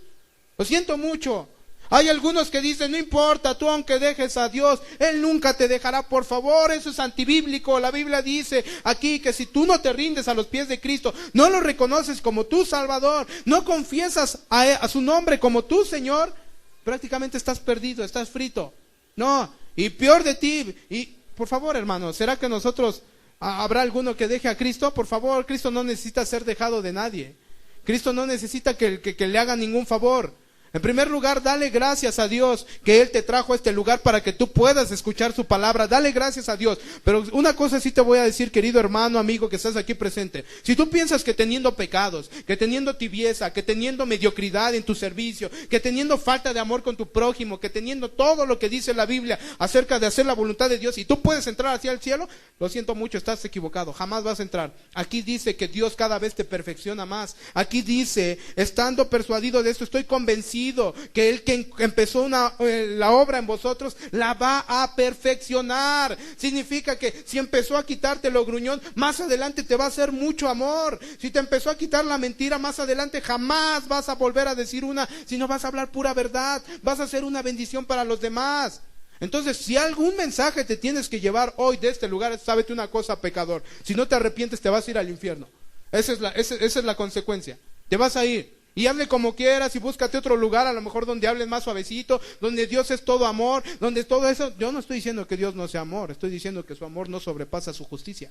Lo siento mucho. Hay algunos que dicen, no importa, tú aunque dejes a Dios, Él nunca te dejará. Por favor, eso es antibíblico. La Biblia dice aquí que si tú no te rindes a los pies de Cristo, no lo reconoces como tu Salvador, no confiesas a su nombre como tu Señor, prácticamente estás perdido, estás frito. No, y peor de ti. Y por favor, hermanos, ¿será que nosotros, habrá alguno que deje a Cristo? Por favor, Cristo no necesita ser dejado de nadie. Cristo no necesita que le haga ningún favor. En primer lugar, dale gracias a Dios que Él te trajo a este lugar para que tú puedas escuchar su palabra. Dale gracias a Dios. Pero una cosa sí te voy a decir, querido hermano, amigo que estás aquí presente. Si tú piensas que teniendo pecados, que teniendo tibieza, que teniendo mediocridad en tu servicio, que teniendo falta de amor con tu prójimo, que teniendo todo lo que dice la Biblia acerca de hacer la voluntad de Dios, y tú puedes entrar hacia el cielo, lo siento mucho, estás equivocado. Jamás vas a entrar. Aquí dice que Dios cada vez te perfecciona más. Aquí dice, estando persuadido de esto, estoy convencido prometido que el que empezó la obra en vosotros la va a perfeccionar. Significa que si empezó a quitarte lo gruñón, más adelante te va a hacer mucho amor. Si te empezó a quitar la mentira, más adelante jamás vas a volver a decir una, sino vas a hablar pura verdad, vas a ser una bendición para los demás. Entonces, si algún mensaje te tienes que llevar hoy de este lugar, sábete una cosa, pecador: si no te arrepientes te vas a ir al infierno. Esa es la consecuencia. Te vas a ir. Y hable como quieras y búscate otro lugar, a lo mejor donde hables más suavecito, donde Dios es todo amor, donde todo eso. Yo no estoy diciendo que Dios no sea amor, estoy diciendo que su amor no sobrepasa su justicia.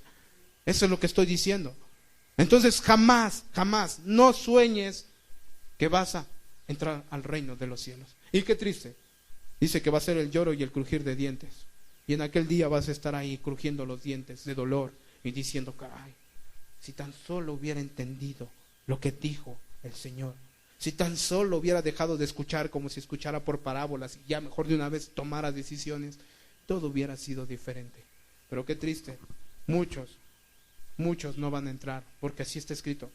Eso es lo que estoy diciendo. Entonces jamás, no sueñes que vas a entrar al reino de los cielos. Y qué triste. Dice que va a ser el lloro y el crujir de dientes. Y en aquel día vas a estar ahí crujiendo los dientes de dolor y diciendo: caray, si tan solo hubiera entendido lo que dijo el Señor, si tan solo hubiera dejado de escuchar como si escuchara por parábolas y ya mejor de una vez tomara decisiones, todo hubiera sido diferente. Pero qué triste, muchos no van a entrar, porque así está escrito: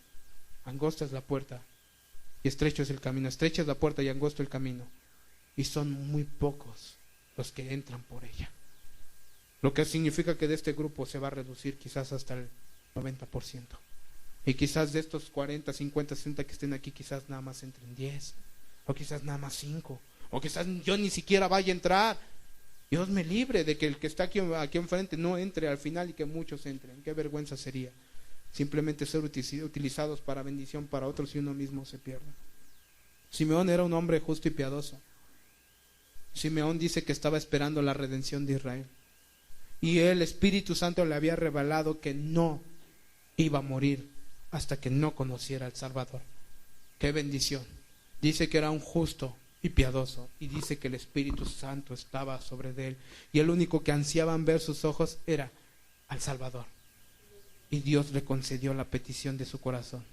angosta es la puerta y estrecho es el camino, estrecha es la puerta y angosto el camino, y son muy pocos los que entran por ella. Lo que significa que de este grupo se va a reducir quizás hasta el 90%. Y quizás de estos 40, 50, 60 que estén aquí, quizás nada más entren 10, o quizás nada más 5, o quizás yo ni siquiera vaya a entrar. Dios me libre de que el que está aquí enfrente no entre al final y que muchos entren. Qué vergüenza sería simplemente ser utilizados para bendición para otros y uno mismo se pierda. Simeón era un hombre justo y piadoso. Simeón dice que estaba esperando la redención de Israel, y el Espíritu Santo le había revelado que no iba a morir hasta que no conociera al Salvador. ¡Qué bendición! Dice que era un justo y piadoso, y dice que el Espíritu Santo estaba sobre de él, y el único que ansiaban ver sus ojos era al Salvador, y Dios le concedió la petición de su corazón.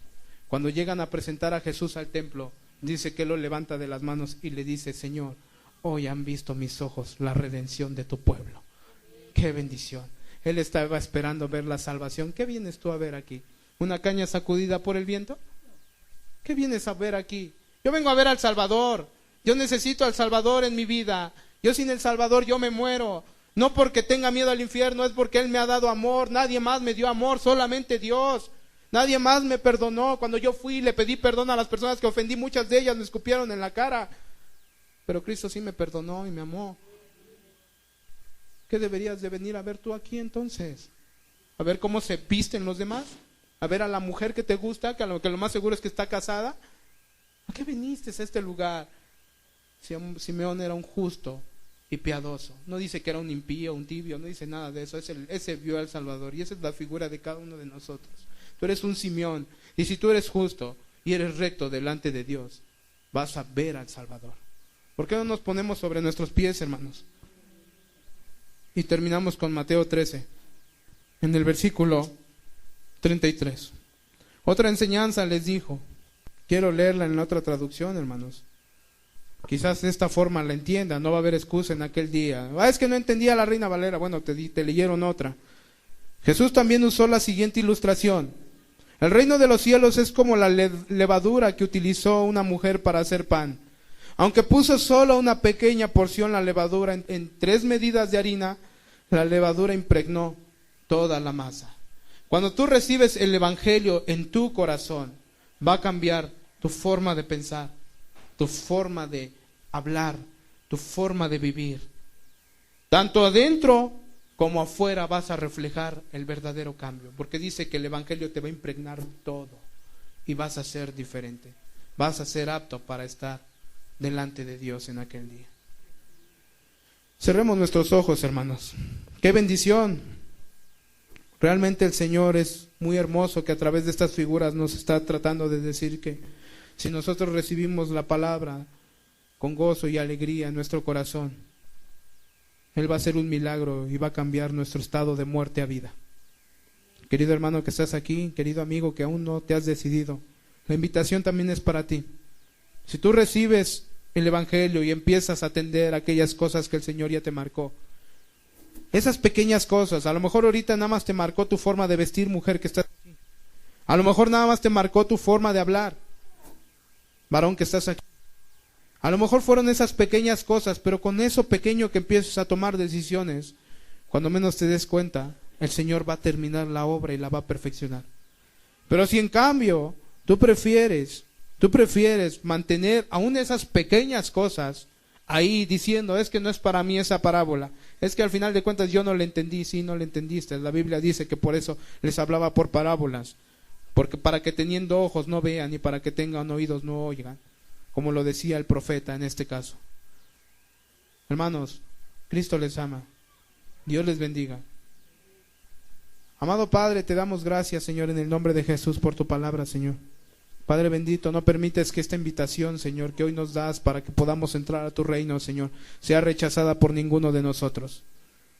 Cuando llegan a presentar a Jesús al templo, dice que lo levanta de las manos y le dice: Señor, hoy han visto mis ojos la redención de tu pueblo. ¡Qué bendición! Él estaba esperando ver la salvación. ¿Qué vienes tú a ver aquí? ¿Una caña sacudida por el viento? ¿Qué vienes a ver aquí? Yo vengo a ver al Salvador. Yo necesito al Salvador en mi vida. Yo sin el Salvador yo me muero. No porque tenga miedo al infierno, es porque Él me ha dado amor. Nadie más me dio amor, solamente Dios. Nadie más me perdonó. Cuando yo fui y le pedí perdón a las personas que ofendí, muchas de ellas me escupieron en la cara. Pero Cristo sí me perdonó y me amó. ¿Qué deberías de venir a ver tú aquí entonces? ¿A ver cómo se visten los demás? ¿A ver a la mujer que te gusta, que lo más seguro es que está casada? ¿A qué viniste a este lugar? Simeón era un justo y piadoso. No dice que era un impío, un tibio, no dice nada de eso. Ese vio al Salvador, y esa es la figura de cada uno de nosotros. Tú eres un Simeón, y si tú eres justo y eres recto delante de Dios, vas a ver al Salvador. ¿Por qué no nos ponemos sobre nuestros pies, hermanos? Y terminamos con Mateo 13, en el versículo 33. Otra enseñanza les dijo. Quiero leerla en la otra traducción, hermanos. Quizás de esta forma la entienda, no va a haber excusa en aquel día. Es que no entendía la Reina Valera. Bueno, te leyeron otra. Jesús también usó la siguiente ilustración. El reino de los cielos es como la levadura que utilizó una mujer para hacer pan. Aunque puso solo una pequeña porción la levadura en 3 medidas de harina, la levadura impregnó toda la masa. Cuando tú recibes el Evangelio en tu corazón, va a cambiar tu forma de pensar, tu forma de hablar, tu forma de vivir. Tanto adentro como afuera vas a reflejar el verdadero cambio, porque dice que el Evangelio te va a impregnar todo y vas a ser diferente. Vas a ser apto para estar delante de Dios en aquel día. Cerremos nuestros ojos, hermanos. ¡Qué bendición! Realmente el Señor es muy hermoso, que a través de estas figuras nos está tratando de decir que si nosotros recibimos la palabra con gozo y alegría en nuestro corazón, Él va a hacer un milagro y va a cambiar nuestro estado de muerte a vida. Querido hermano que estás aquí, querido amigo que aún no te has decidido, la invitación también es para ti. Si tú recibes el Evangelio y empiezas a atender aquellas cosas que el Señor ya te marcó, esas pequeñas cosas, a lo mejor ahorita nada más te marcó tu forma de vestir, mujer que estás aquí. A lo mejor nada más te marcó tu forma de hablar, varón que estás aquí. A lo mejor fueron esas pequeñas cosas, pero con eso pequeño que empieces a tomar decisiones, cuando menos te des cuenta, el Señor va a terminar la obra y la va a perfeccionar. Pero si en cambio tú prefieres mantener aún esas pequeñas cosas ahí diciendo, es que no es para mí esa parábola, es que al final de cuentas yo no le entendí. Sí, no le entendiste. La Biblia dice que por eso les hablaba por parábolas, porque para que teniendo ojos no vean y para que tengan oídos no oigan, como lo decía el profeta en este caso. Hermanos, Cristo les ama. Dios les bendiga. Amado Padre, te damos gracias, Señor, en el nombre de Jesús por tu palabra, Señor. Padre bendito, no permites que esta invitación, Señor, que hoy nos das para que podamos entrar a tu reino, Señor, sea rechazada por ninguno de nosotros.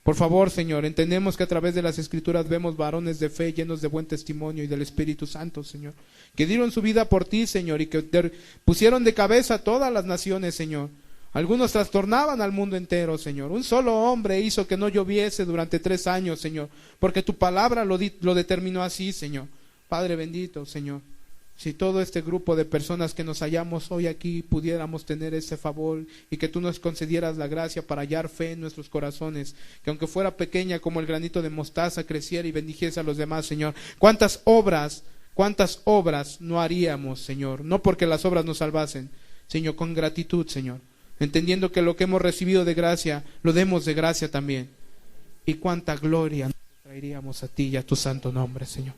Por favor, Señor, entendemos que a través de las Escrituras vemos varones de fe llenos de buen testimonio y del Espíritu Santo, Señor, que dieron su vida por ti, Señor, y que pusieron de cabeza a todas las naciones, Señor. Algunos trastornaban al mundo entero, Señor. Un solo hombre hizo que no lloviese durante 3 años, Señor, porque tu palabra lo determinó así, Señor. Padre bendito, Señor, si todo este grupo de personas que nos hallamos hoy aquí pudiéramos tener ese favor y que tú nos concedieras la gracia para hallar fe en nuestros corazones, que aunque fuera pequeña como el granito de mostaza creciera y bendijese a los demás, Señor. ¿Cuántas obras no haríamos, Señor? No porque las obras nos salvasen, Señor, con gratitud, Señor, entendiendo que lo que hemos recibido de gracia, lo demos de gracia también. Y cuánta gloria nos traeríamos a ti y a tu santo nombre, Señor.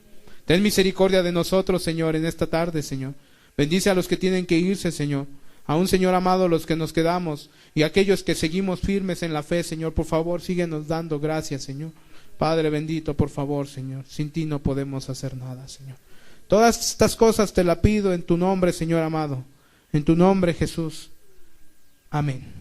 Ten misericordia de nosotros, Señor, en esta tarde, Señor. Bendice a los que tienen que irse, Señor. Aún, Señor amado, los que nos quedamos y aquellos que seguimos firmes en la fe, Señor, por favor, síguenos dando gracias, Señor. Padre bendito, por favor, Señor. Sin ti no podemos hacer nada, Señor. Todas estas cosas te las pido en tu nombre, Señor amado. En tu nombre, Jesús. Amén.